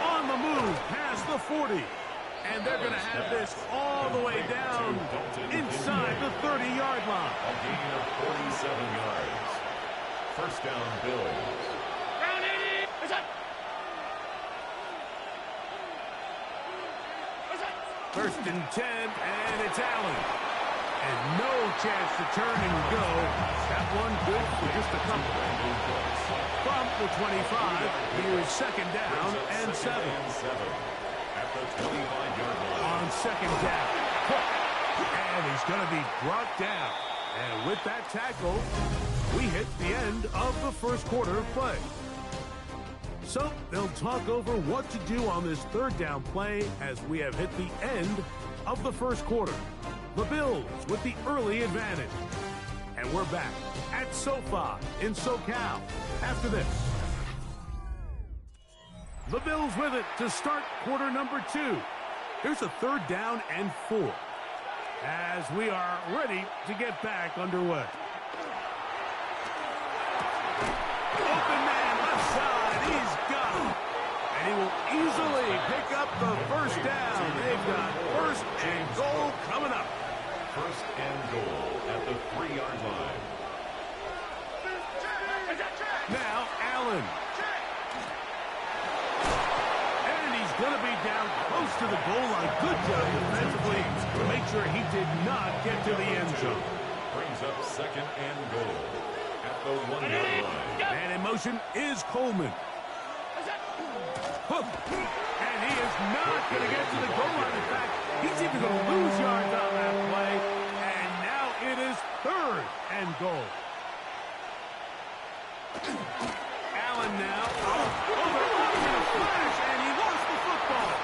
On the move past the 40. And they're going to have this all the way down inside the 30-yard line. A gain of 47 yards. 1st down, Bills. Round 80. What's up? 1st and 10, and it's Allen. And no chance to turn and go. That one good for just a couple. From the 25, here's 2nd down and 7. At the 25-yard line. On 2nd down. And he's going to be brought down. And with that tackle, we hit the end of the 1st quarter of play. So they'll talk over what to do on this 3rd down play as we have hit the end of the 1st quarter. The Bills with the early advantage. And we're back at SoFi in SoCal after this. The Bills with it to start quarter number 2. Here's a 3rd down and 4 as we are ready to get back underway. Open man left side. He's got it. And he will easily pick up the 1st down. They've got 1st and goal coming up. 1st and goal at the 3-yard line. Now Allen. And he's going to be close to the goal line. Good job defensively to make sure he did not get to the end zone. Brings up second and goal at the 1-yard line. And in motion is Coleman. And he is not going to get to the goal line. In fact, he's even going to lose yards on that play. And now it is third and goal. Allen now. Overlapping in a flash, and he lost the football.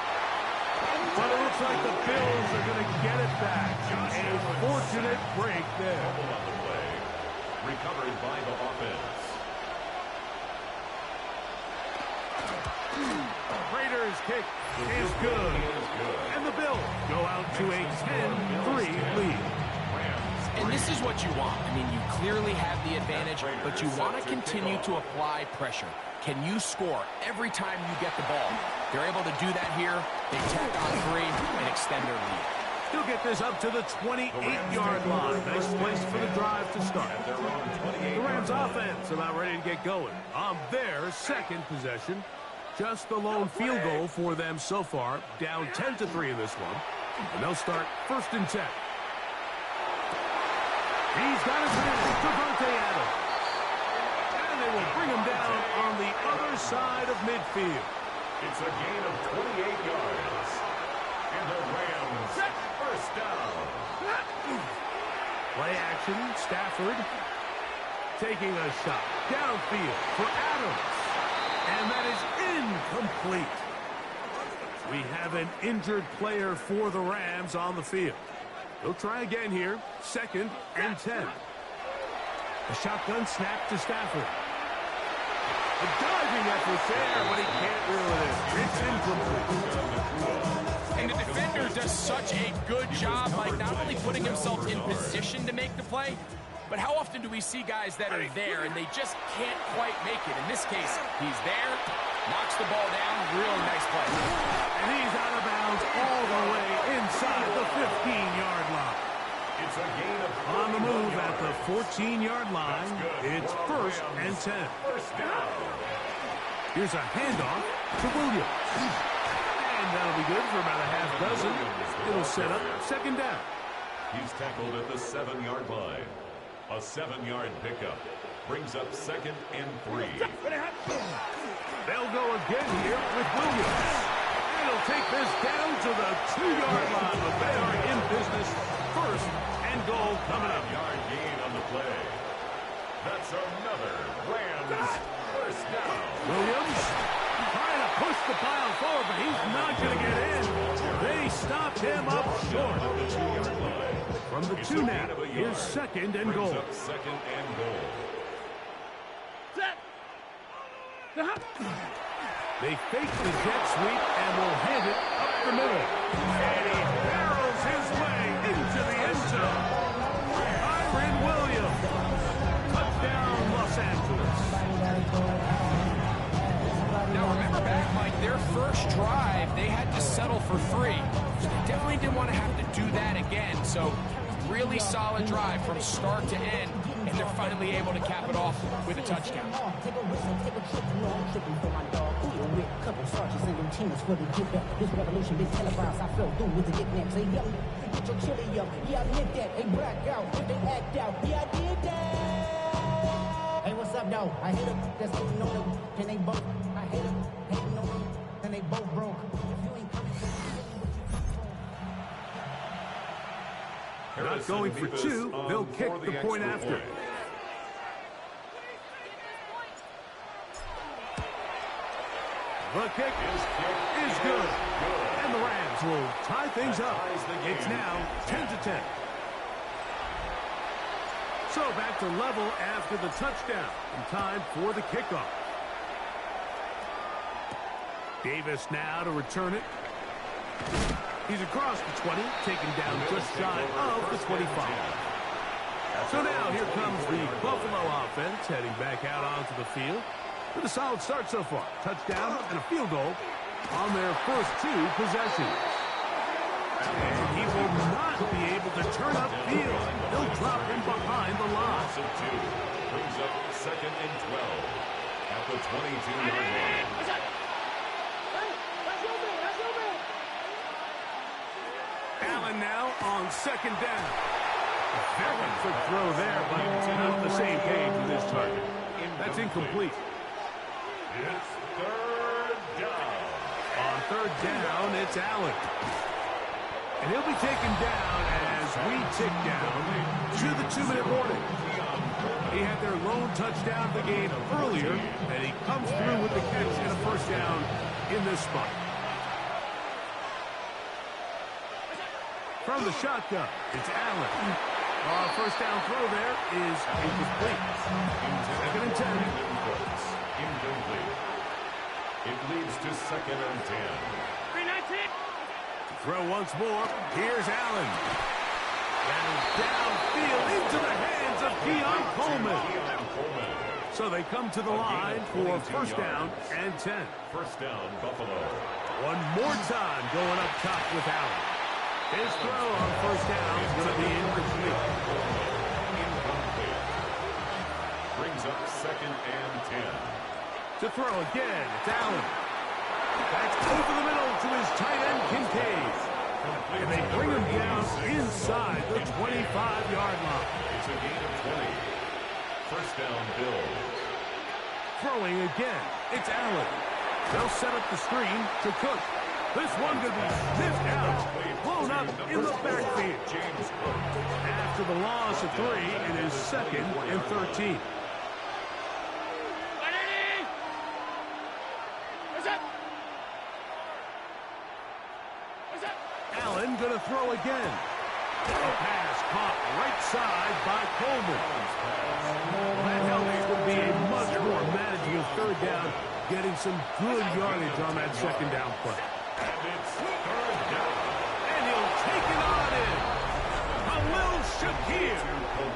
But it looks like the Bills are going to get it back. A fortunate break there. Fumble on the play. Recovered by the offense. Raiders kick is good. And the Bills go out to a 10-3 lead. And this is what you want. I mean, you clearly have the advantage, but you want to continue to apply pressure. Can you score every time you get the ball? They're able to do that here. They tack on 3 and extend their lead. He'll get this up to the 28-yard line. Nice place for the drive to start. The Rams offense about ready to get going on their second possession. Just the lone field goal for them so far. Down 10-3 in this one. And they'll start 1st and 10. He's got his man, Devontae Adams. And they will bring him down on the other side of midfield. It's a gain of 28 yards. And the Rams first down. Play action, Stafford taking a shot downfield for Adams. And that is incomplete. We have an injured player for the Rams on the field. They'll try again here. 2nd and 10. A shotgun snap to Stafford. A diving effort there, but he can't reel it in. It's incomplete. And the defender does such a good job, like not only putting himself in position to make the play, but how often do we see guys that are there and they just can't quite make it? In this case, he's there, knocks the ball down, really nice play. And he's out of bounds all the way inside the 15-yard line. It's a gain of on the move at the 14-yard line. It's 1st and 10. First down. Here's a handoff to Williams. And that'll be good for about a half dozen. It'll set up 2nd down. He's tackled at the 7-yard line. A 7-yard pickup brings up 2nd and 3. They'll go again here with Williams. And he'll take this down to the 2-yard line. But they are in business. 1st and goal coming up. 5-yard gain on the play. That's another Rams first down. Williams trying to push the pile forward, but he's not going to get in. They stopped him up short. From the 2 now, here's 2nd and goal. Up 2nd and goal. They fake the jet sweep and will hand it up the middle. And he barrels his way into the end zone. Kyren Williams. Touchdown, Los Angeles. Now remember back, Mike, their first drive, they had to settle for 3. So they definitely didn't want to have to do that again. So really solid drive from start to end, and they're finally able to cap it off with a touchdown. Couple sergeants and lieutenants for the get back. This revolution been televised. I fell through with the knickknacks. Hey, yo, get your chili up. Yeah, I admit that. They black out. If they act out. Yeah, I did that. Hey, what's up, though? I hate them. That's hating on them. And they both. I hate them. Hating on them. And they both broke. If you ain't coming. Not going for 2. They'll kick the point after. The kick is good. And the Rams will tie things up. It's now 10-10. So back to level after the touchdown. And time for the kickoff. Davis now to return it. He's across the 20, taken down just shy of the 25. So now here comes the Buffalo offense heading back out onto the field. With a solid start so far. Touchdown and a field goal on their first 2 possessions. And he will not be able to turn upfield. They'll drop him behind the line. Brings up 2nd and 12 at the 22-yard line. line now on second down. Very quick throw there, but not on the same page with his target. That's incomplete. It's third down. On third down, it's Allen. And he'll be taken down as we tick down to the 2-minute warning. He had their lone touchdown of the game earlier, and he comes through with the catch and a first down in this spot. From the shotgun, it's Allen. First down throw there is incomplete. Second and 10. Incomplete. It leads to second and 10. To throw once more, here's Allen. And downfield into the hands of Keon Coleman. So they come to the line for first down and 10. First down, Buffalo. One more time going up top with Allen. His throw on first down is going to be incomplete. Incomplete. Brings up second and 10. To throw again, it's Allen. That's over the middle to his tight end, Kincaid. And they bring him down inside the 25-yard line. It's a gain of 20. First down, Bills. Throwing again, it's Allen. They'll set up the screen to Cook. This one going to be sniffed out, blown up in the backfield. After the loss of 3, it is second and 13. Allen going to throw again. A pass caught right side by Coleman. That helps to be a much more manageable third down, getting some good yardage on that second down play. And it's third down. And he'll take it on in. Khalil Shakir.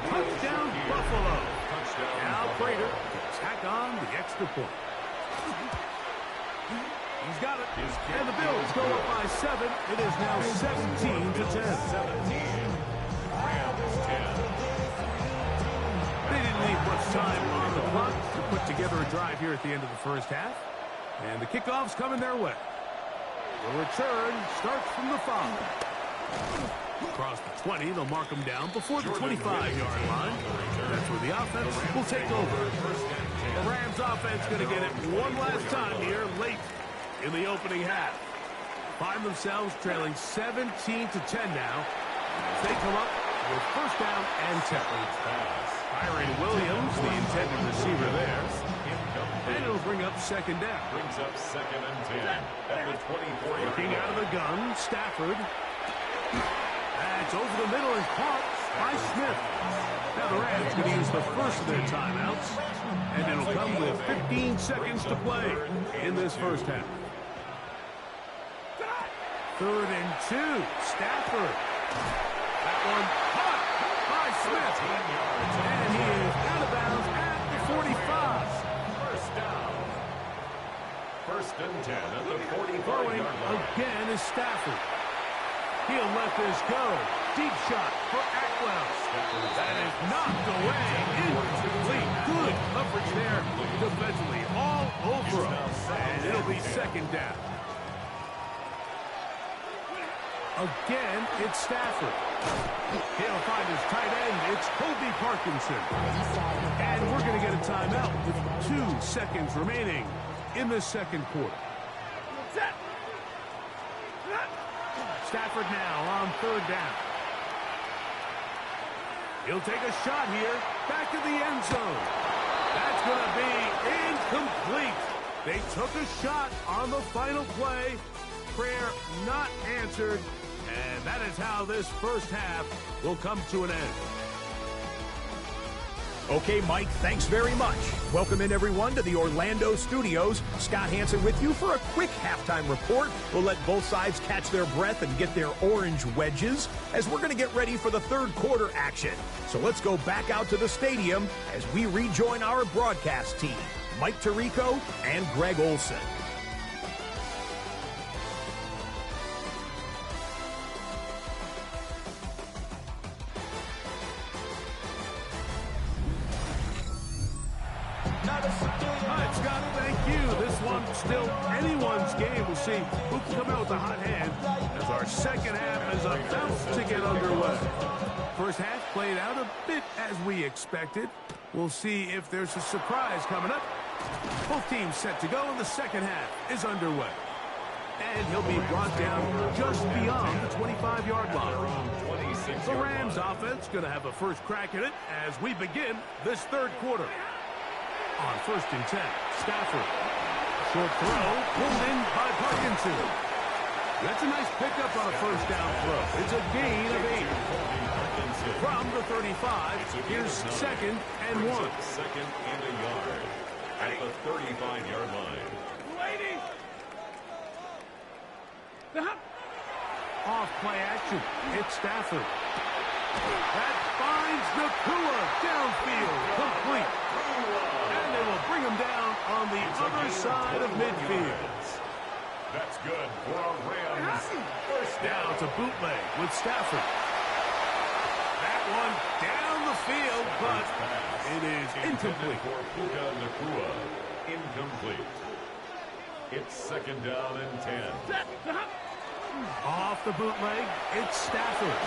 Touchdown, Buffalo. Now Prater to tack on the extra point. He's got it. And the Bills go up by 7. It is now 17-10. 17. Rams 10. They didn't leave much time on the clock to put together a drive here at the end of the first half. And the kickoff's coming their way. The return starts from the 5. Across the 20, they'll mark them down before the 25-yard line. That's where the offense will take over. The Rams offense going to get it one last time here late in the opening half. Find themselves trailing 17-10 now. They come up with first down and 10. Kyron Williams, the intended receiver there. And it'll bring up second down. Brings up second and 10 at the 24. Looking out of the gun, Stafford. That's over the middle and caught by Smith. Now the Rams going to use the first of their timeouts. And it'll come with 15 seconds to play in this first half. Third and 2. Stafford. That one caught by Smith. And he is out of bounds at the 45. First down. First and 10 at the 45-yard Throwing line. again is Stafford. He'll let this go. Deep shot for Atwell. That is knocked away. Incomplete. Good coverage there defensively. All over him. And it'll be second down. Again, it's Stafford. He'll find his tight end. It's Kobe Parkinson. And we're going to get a timeout with 2 seconds remaining in the second quarter. Stafford now on third down. He'll take a shot here. Back to the end zone. That's going to be incomplete. They took a shot on the final play. Prayer not answered. And that is how this first half will come to an end. Okay, Mike, thanks very much. Welcome in, everyone, to the Orlando studios. Scott Hansen with you for a quick halftime report. We'll let both sides catch their breath and get their orange wedges as we're going to get ready for the third quarter action. So let's go back out to the stadium as we rejoin our broadcast team, Mike Tirico and Greg Olson. All right, Scott, thank you. This one still anyone's game. We'll see who can come out with a hot hand as our second half is about to get underway. First half played out a bit as we expected. We'll see if there's a surprise coming up. Both teams set to go, and the second half is underway. And he'll be brought down just beyond the 25-yard line. The Rams offense going to have a first crack at it as we begin this third quarter. On 1st and 10, Stafford. Short throw, pulled in by Parkinson. That's a nice pickup on a first down throw. It's a gain of 8. From the 35, here's 2nd and 1. Second and a yard at the 35-yard line. Off play action. It's Stafford. That finds Nakua downfield. Complete. And they will bring him down on the other side of midfield. That's good for a Rams. First Now it's a bootleg with Stafford. That one down the field, but it is incomplete. For Puka Nakua. Incomplete. It's 2nd down and 10. Off the bootleg, it's Stafford.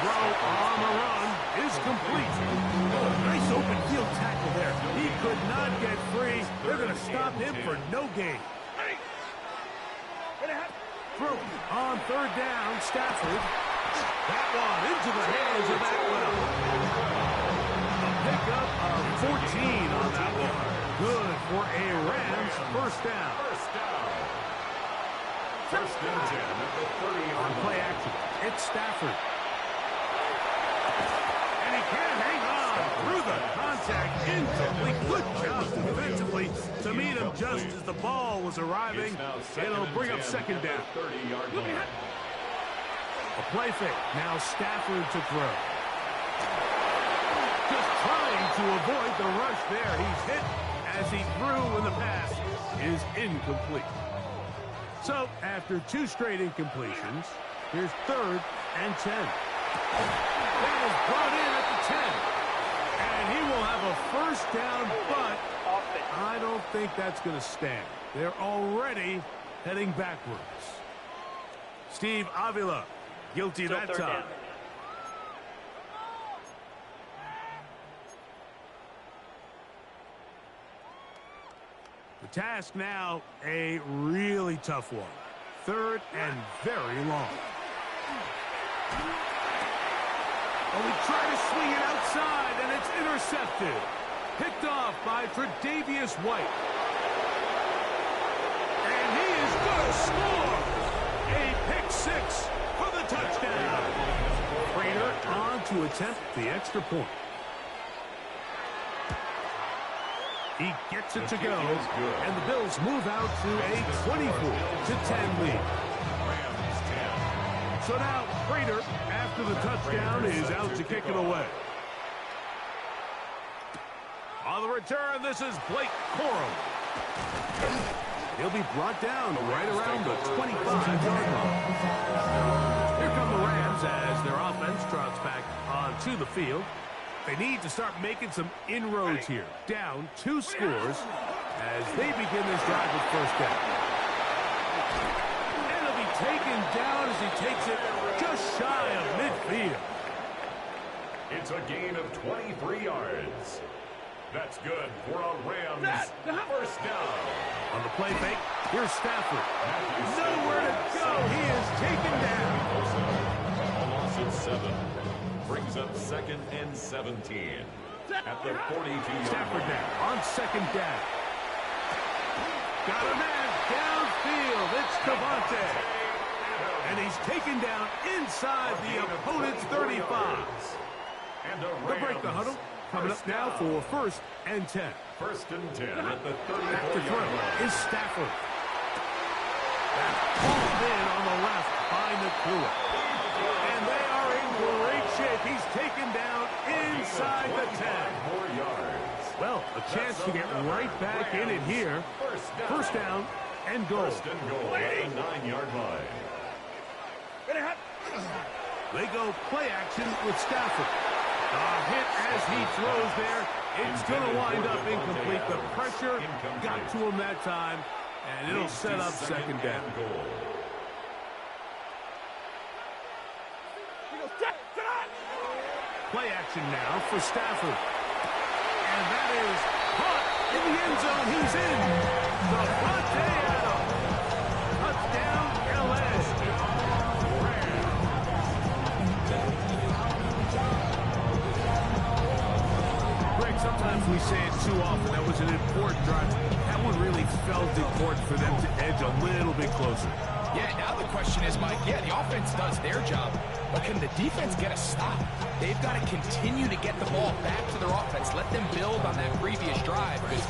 Throw on the run is complete. Nice open field tackle there. He could not get free. They're going to stop him for no gain. Throw on 3rd down, Stafford. That one into the hands of Atwell. A pickup of 14 on that one. Good for a Rams first down. First and 10 at the 30-yard On play action, it's Stafford. And he can't hang on through the contact. Incomplete. Good job defensively to meet him just as the ball was arriving. It'll bring up 2nd down. 30-yard line. A play fake. Now Stafford to throw. Just trying to avoid the rush there. He's hit as he threw, and the pass is incomplete. So, after 2 straight incompletions, here's 3rd and 10. That is brought in at the 10. And he will have a first down, but I don't think that's going to stand. They're already heading backwards. Steve Avila, guilty that time. The task now, a really tough one. 3rd and very long. Oh, he tried to swing it outside, and it's intercepted. Picked off by Tre'Davious White. And he is going to score. A pick 6 for the touchdown. Prater on to attempt the extra point. He gets it to go, and the Bills move out to a 24-10 lead. So now Prater, after the touchdown, is out to kick it away. On the return, this is Blake Corum. He'll be brought down right around the 25-yard line. Here come the Rams as their offense trots back onto the field. They need to start making some inroads here. Down 2 scores as they begin this drive with first down. And he'll be taken down as he takes it just shy of midfield. It's a gain of 23 yards. That's good for a Rams first down. On the play fake, here's Stafford. Nowhere to go. He is taken down. A loss of 7. Brings up 2nd and 17 at the 42-yard Stafford line. now on 2nd down. Got a man downfield. It's Devontae. And he's taken down inside the opponent's 35. And They'll break the huddle. Coming up now for 1st and 10. 1st and 10 at the Back to 34-yard throw line. is Stafford. That's pulled in on the left by Nakua. And they are in great shape. He's taken down inside the 10. 4 yards. Well, a chance to get right back in it here. First down and goal. First and goal at the 9-yard line. They go play action with Stafford. A hit as he throws there. It's going to wind up incomplete. The pressure got to him that time, and it'll set up second down. Play action now for Stafford. And that is caught in the end zone. He's in. Davante Adams. Touchdown, L.A. Greg, sometimes we say it too often. That was an important drive. That one really felt important for them to edge a little bit closer. Yeah, now the question is, Mike, yeah, the offense does their job, but can the defense get a stop? They've got to continue to get the ball back to their offense. Let them build on that previous drive because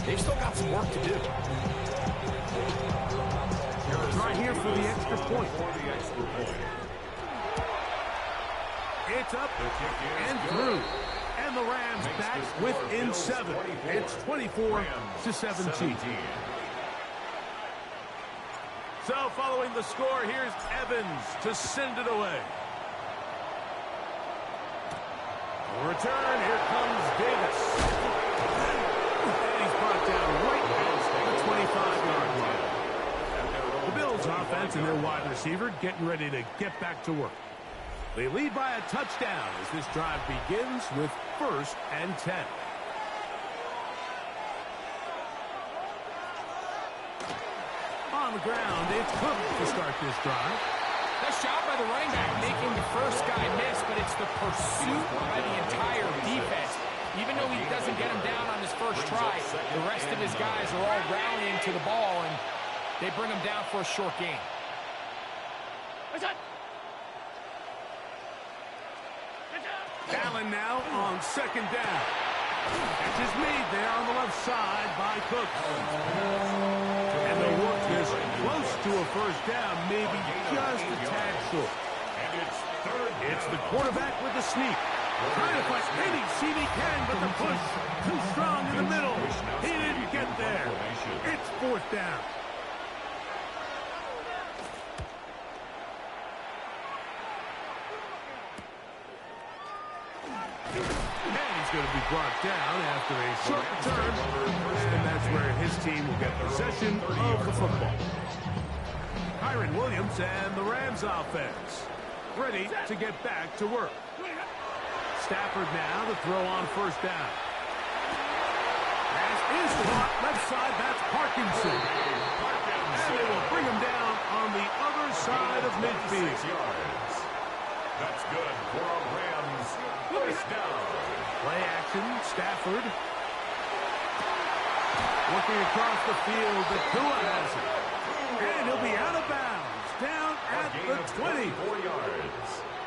they've still got some work to do. Right here for the extra point. It's up and through. And the Rams back within 7. It's 24-17. So following the score, here's Evans to send it away. Return, here comes Davis. And he's brought down right at the 25-yard line. The Bills offense and their wide receiver getting ready to get back to work. They lead by a touchdown as this drive begins with 1st and 10. On the ground, it's Cook to start this drive. Nice job by the running back making the first guy miss, but it's the pursuit by the entire defense. Even though he doesn't get him down on his first try, the rest of his guys are all rallying to the ball, and they bring him down for a short gain. Allen now on 2nd down. Catch is made there on the left side by Cook. And the work is close to a first down, maybe just a tad short. It's the quarterback with the sneak. Trying to find any seam he can, but the push too strong in the middle. He didn't get there. It's 4th down. Going to be brought down after a short return, and that's where his team will get possession of the football. Kyron Williams and the Rams offense ready to get back to work. Stafford now to throw on 1st down. As is caught left side, that's Parkinson. And they will bring him down on the other side of midfield. That's good for a Rams 1st down. Play action, Stafford. Looking across the field, the Tua has it. And he'll be out of bounds, down at the 20.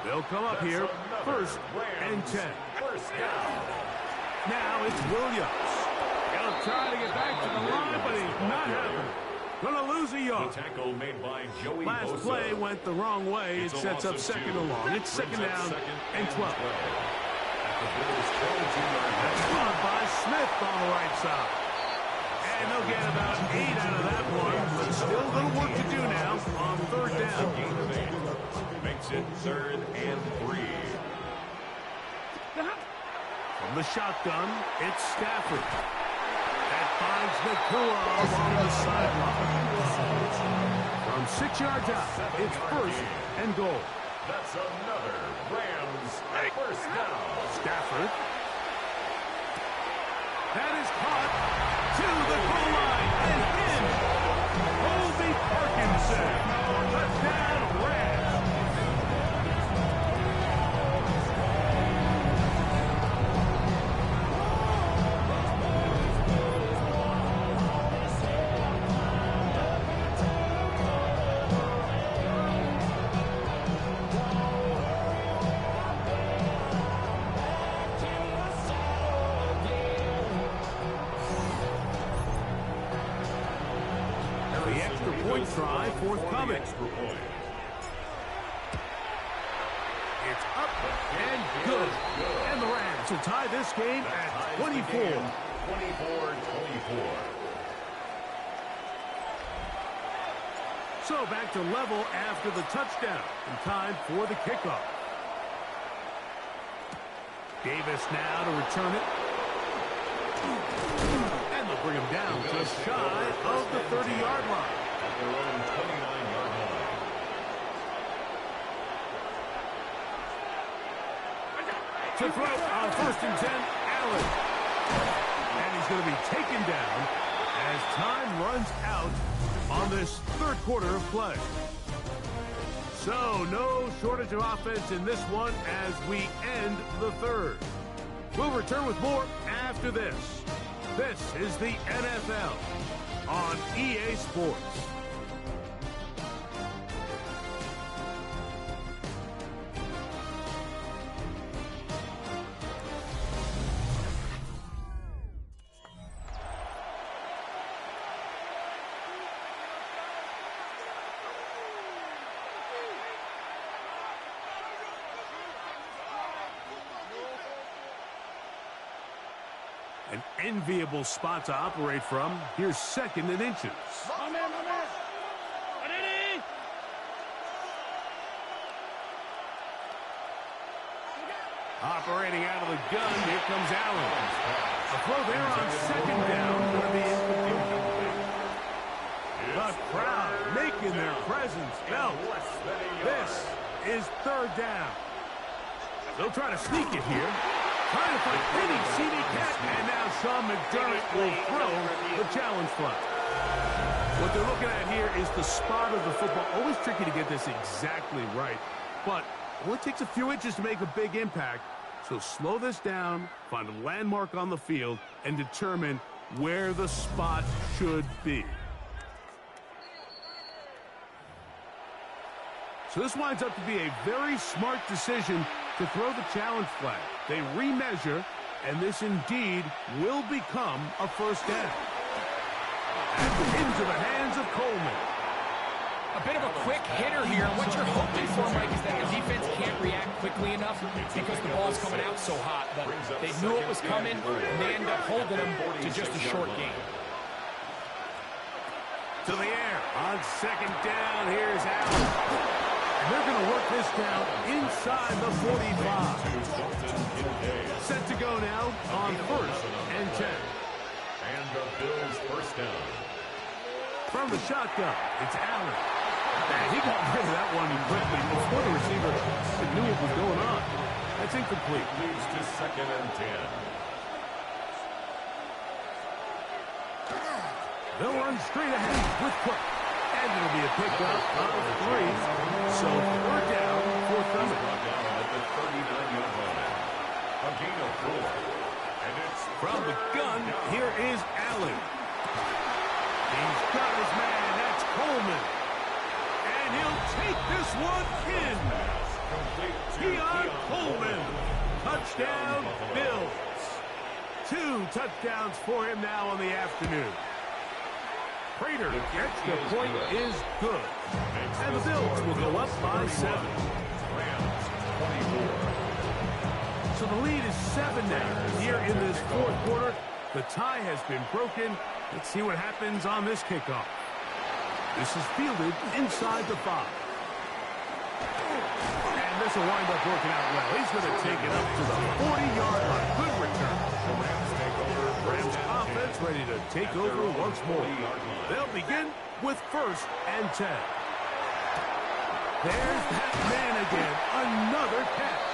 They'll come up here, 1st and 10. 1st down. Now it's Williams. He'll try to get back to the line, but he's not happening. Gonna lose a yard. The tackle made by Joey Last Bosa. play went the wrong way. It sets up 2nd and long. It's 2nd down and 12. That's caught by Smith on the right side. And they'll get about 8 out of that one, but still a little work to do now on 3rd down. Makes it 3rd and 3. From the shotgun, it's Stafford. That finds Nakua along the sideline. From 6 yards out, it's 1st and goal. That's another Rams 1st down. Stafford. That is caught to the goal line and in. Colby Parkinson. Touchdown, Rams. Try forthcoming. It's up and good. And the Rams will tie this game at 24. 24-24. So back to level after the touchdown. And time for the kickoff. Davis now to return it. And they'll bring him down just shy of the 30-yard line. At their own 29-yard line. To throw on 1st and 10, Allen. And he's going to be taken down as time runs out on this third quarter of play. So no shortage of offense in this one as we end the third. We'll return with more after this. This is the NFL on EA Sports. An enviable spot to operate from. Here's 2nd and inches. My man. Ready? Operating out of the gun, here comes Allen. A throw there on 2nd down. Going to be incomplete. The crowd making their presence felt. This is 3rd down. They'll try to sneak it here. Trying to find any CD cat. And now Sean McDermott will throw the challenge flag. What they're looking at here is the spot of the football. Always tricky to get this exactly right. But it only takes a few inches to make a big impact. So slow this down, find a landmark on the field, and determine where the spot should be. So this winds up to be a very smart decision to throw the challenge flag. They remeasure, and this indeed will become a 1st down. And into the hands of Coleman. A bit of a quick hitter here. What you're hoping for, Mike, is that the defense can't react quickly enough because the ball's coming out so hot. But they knew it was coming, and they end up holding them to just a short game. To the air on 2nd down. Here's Allen. And they're going to work this down inside the 45. Set to go now on 1st and 10. And the Bills' 1st down. From the shotgun, it's Allen. And he got rid of that one quickly before the receiver knew what was going on. That's incomplete. Moves to 2nd and 10. They'll run straight ahead with Cook. And it'll be a pickup of 3. So 4th down for Thunder. Brought down at the 39-yard line. A gain of 4. And it's from the gun. Here is Allen. He's got his man. That's Coleman. And he'll take this one in. Keon Coleman. Touchdown, Bills. 2 touchdowns for him now on the afternoon. Prater gets the point is good. And the Bills will go up by 7. So the lead is 7 now. Here in this 4th quarter, the tie has been broken. Let's see what happens on this kickoff. This is fielded inside the 5. And this will wind up working out well. He's going to take it up to the 40-yard line. Good return. The Rams take over. Rams offense ready to take over once more. They'll begin with 1st and 10. There's that man again. Another catch.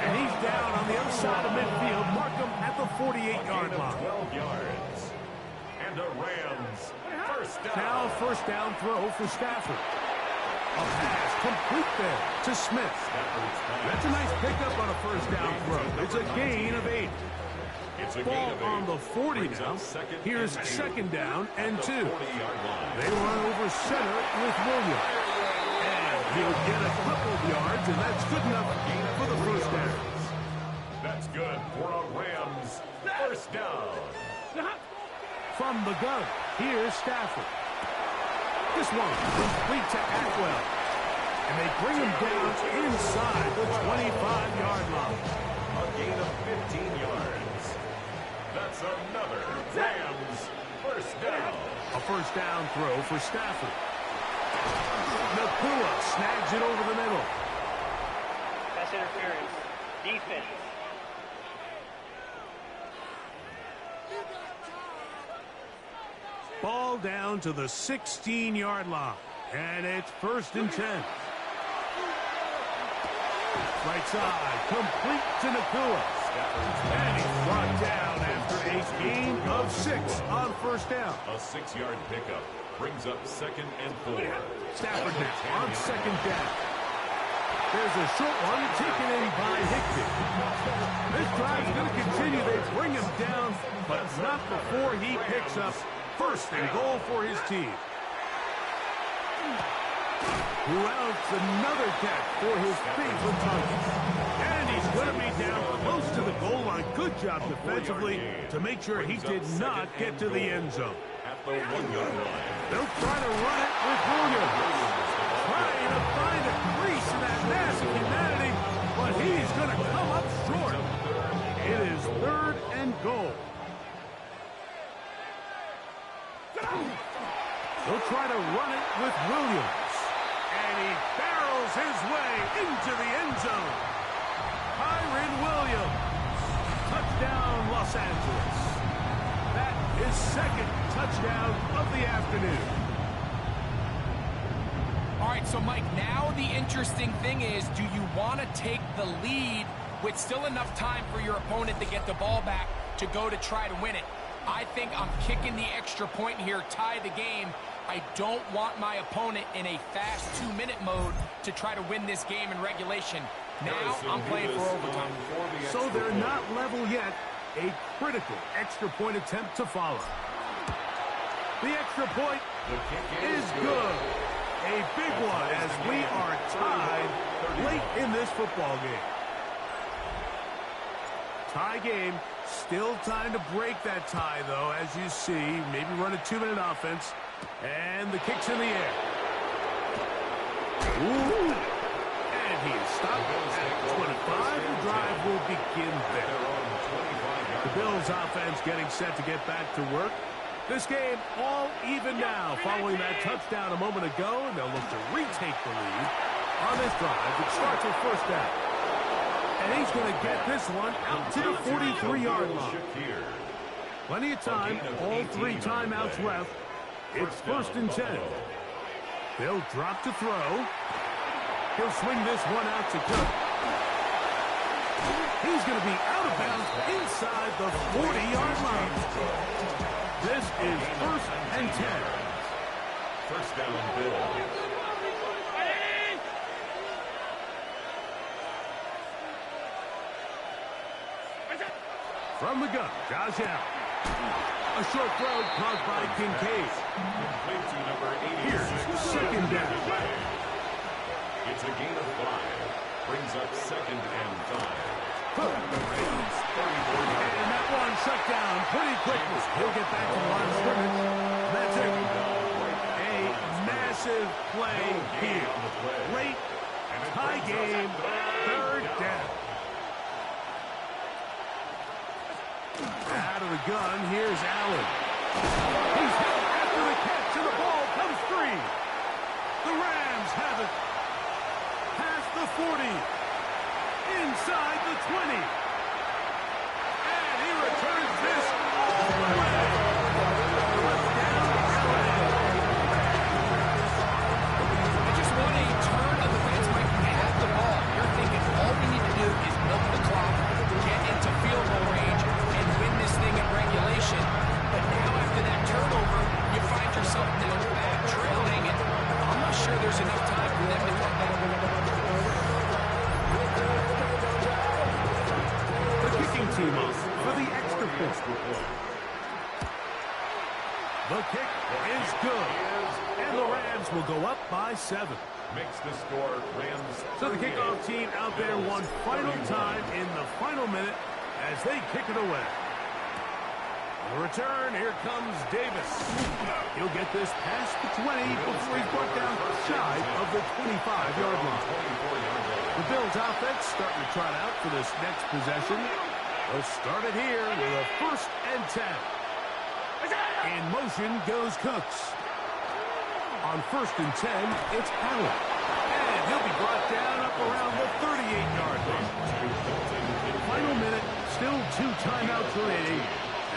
And he's down on the other side of midfield. Mark him at the 48-yard line. 12 yards. And the Rams 1st down. Now 1st down throw for Stafford. A pass complete there to Smith. That's a nice pickup on a 1st down throw. It's a gain of 8. It's a Ball gain of 8. on the 40 now. Here's 2nd down and 2. They run over center with Williams. And he'll get a couple of yards, and that's good enough for the 1st down. That's good for a Rams 1st down. From the gun, here's Stafford. This one complete to Atwell. And they bring him down inside the 25-yard line. A gain of 15 yards. That's another Rams 1st down. A 1st down throw for Stafford. Nakua snags it over the middle. That's interference. Defense. Ball down to the 16-yard line. And it's 1st and 10. Right side, complete to Nakua. And he's brought down after a gain of 6 on 1st down. A 6-yard pickup brings up 2nd and 4. Stafford now on 2nd down. There's a short one taken in by Higbee. This drive's going to continue. They bring him down, but not before he picks up 1st and goal for his team. Who else? Another catch for his favorite target. And he's going to be down close to the goal line. Good job defensively to make sure he did not get to the end zone. At the 1-yard line. They'll try to run it with Williams. Trying to find a crease in that mass of humanity, but he's going to come up short. It is 3rd and goal. They'll try to run it with Williams. And he barrels his way into the end zone. Kyren Williams. Touchdown, Los Angeles. That is 2nd touchdown of the afternoon. All right, so Mike, now the interesting thing is, do you want to take the lead with still enough time for your opponent to get the ball back to go to try to win it? I think I'm kicking the extra point here, tie the game. I don't want my opponent in a fast 2-minute mode to try to win this game in regulation. Now I'm playing for overtime. So they're not level yet. A critical extra point attempt to follow. The extra point is good. A big one as we are tied late in this football game. Tie game. Still time to break that tie, though, as you see. Maybe run a 2-minute offense. And the kick's in the air. Ooh. And he is stopped at 25. The drive will begin there. The Bills offense getting set to get back to work. This game all even now following that touchdown a moment ago, and they'll look to retake the lead on this drive. It starts with 1st down. And he's going to get this one out to the 43-yard line. Plenty of time, all 3 timeouts left. It's 1st and 10. They'll drop to throw. He'll swing this one out to Cook. He's going to be out of bounds inside the 40-yard line. This is 1st and 10. 1st down, Bill. From the gun, Josh Allen. A short throw caught by Kincaid. Here's 2nd down. It's a gain of 5. Brings up 2nd and 5. And that one shut down pretty quickly. He'll get back to the line of scrimmage. That's it. A massive play here. Late, tie game, 3rd down. Out of the gun, here's Allen. He's hit after the catch, and the ball comes free. The Rams have it. Past the 40. Inside the 20. And he returns this all the way. Touchdown, Allen. I just want a turn of events, Mike. When they have the ball, you're thinking all we need to do is milk the clock, get into field goal range, and win this thing in regulation. But now after that turnover, you find yourself down back trailing, and I'm not sure there's enough time for them to come back. The kicking team off for the extra point. The kick is good. And the Rams will go up by 7. Makes the score Rams. So the kickoff team out there one final time in the final minute as they kick it away. The return, here comes Davis. He'll get this past the 20 before he's brought down shy of the 25-yard line. The Bills offense starting to trot out for this next possession. They'll start it here with a 1st and 10. In motion goes Cooks. On 1st and 10, it's Allen. And he'll be brought down up around the 38-yard line. Final minute, still 2 timeouts remaining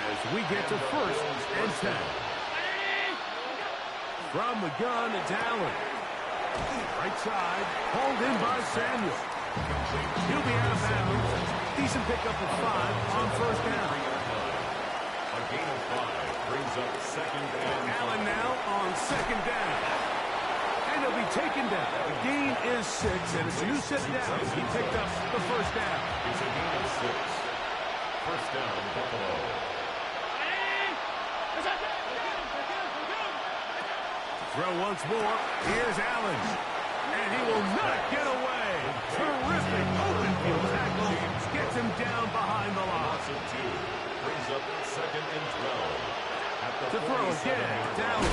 as we get to 1st and 10. From the gun, it's Allen. Right side, hauled in by Samuel. He'll be out of bounds. Decent pickup of 5 on first down. A gain of 5 brings up second and Allen now on second down. And he'll be taken down. The gain is 6, and it's a new set down. He picked up the first down. It's a gain of 6. First down, Buffalo. Throw once more. Here's Allen. And he will not get away. Terrific open field tackle. Gets him down behind the line. Loss of 2 brings up second and 12. At the To throw again, down.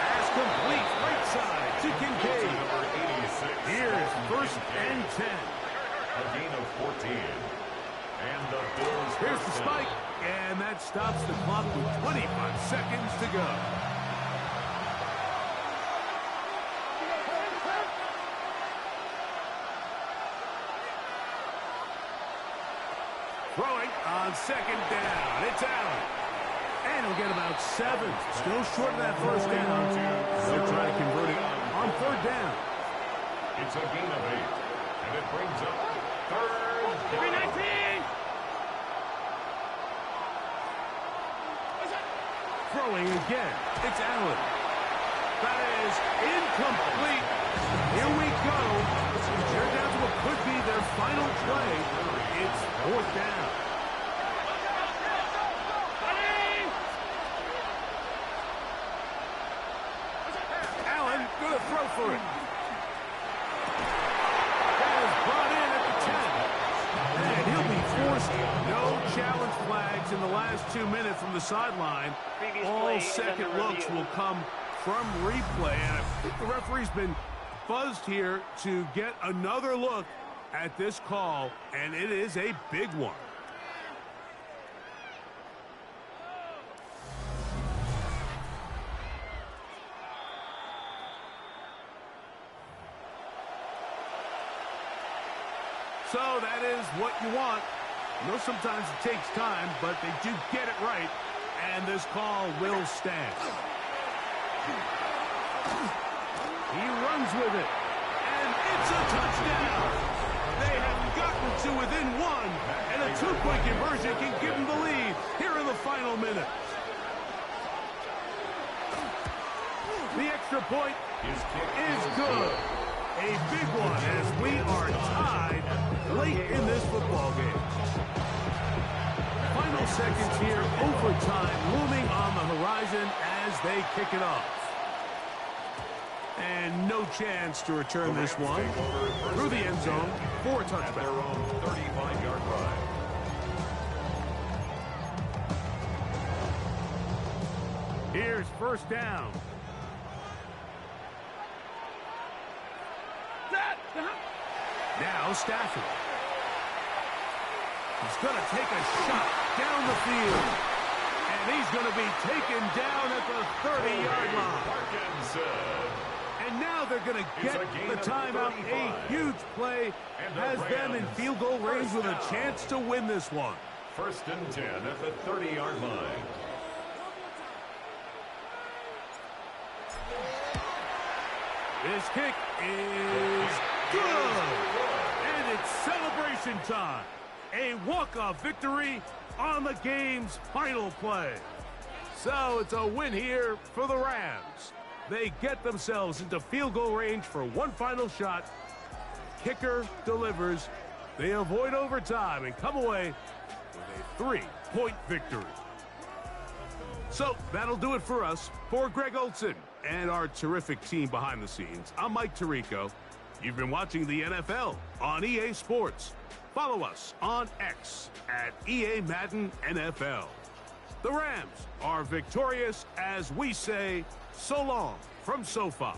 Pass complete, right side to Kincaid. Number 86. Here's first and 10. A gain of 14. And the Bills. Here's the spike, and that stops the clock with 25 seconds to go. Throwing on second down. It's Allen. And he'll get about 7. Still short of that first down. They'll try to convert it on third down. It's a gain of 8. And it brings up third down. 319! Throwing again. It's Allen. That is incomplete. Here we go. They're down to what could be their final play. It's fourth down. Allen going to throw for it. That is brought in at the 10. And he'll be forced. No challenge flags in the last 2 minutes from the sideline. All second looks will come from replay. And I think the referee's been buzzed here to get another look at this call, and it is a big one. So that is what you want. I know sometimes it takes time, but they do get it right, and this call will stand. He runs with it, and it's a touchdown. They have gotten to within 1, and a 2-point conversion can give them the lead here in the final minute. The extra point is good. A big one as we are tied late in this football game. Final seconds here, overtime looming on the horizon as they kick it off. And no chance to return this one through the end zone for a touchback. Their own 35-yard line. Here's first down. Now Stafford. He's going to take a shot down the field. And he's going to be taken down at the 30-yard line. And now they're going to get the timeout. A huge play has them in field goal range with a chance to win this one. First and 10 at the 30-yard line. This kick is good. And it's celebration time. A walk-off victory on the game's final play. So it's a win here for the Rams. They get themselves into field goal range for one final shot. Kicker delivers. They avoid overtime and come away with a 3-point victory. So that'll do it for us. For Greg Olson and our terrific team behind the scenes, I'm Mike Tirico. You've been watching the NFL on EA Sports. Follow us on X at EA Madden NFL. The Rams are victorious as we say so long from SoFi.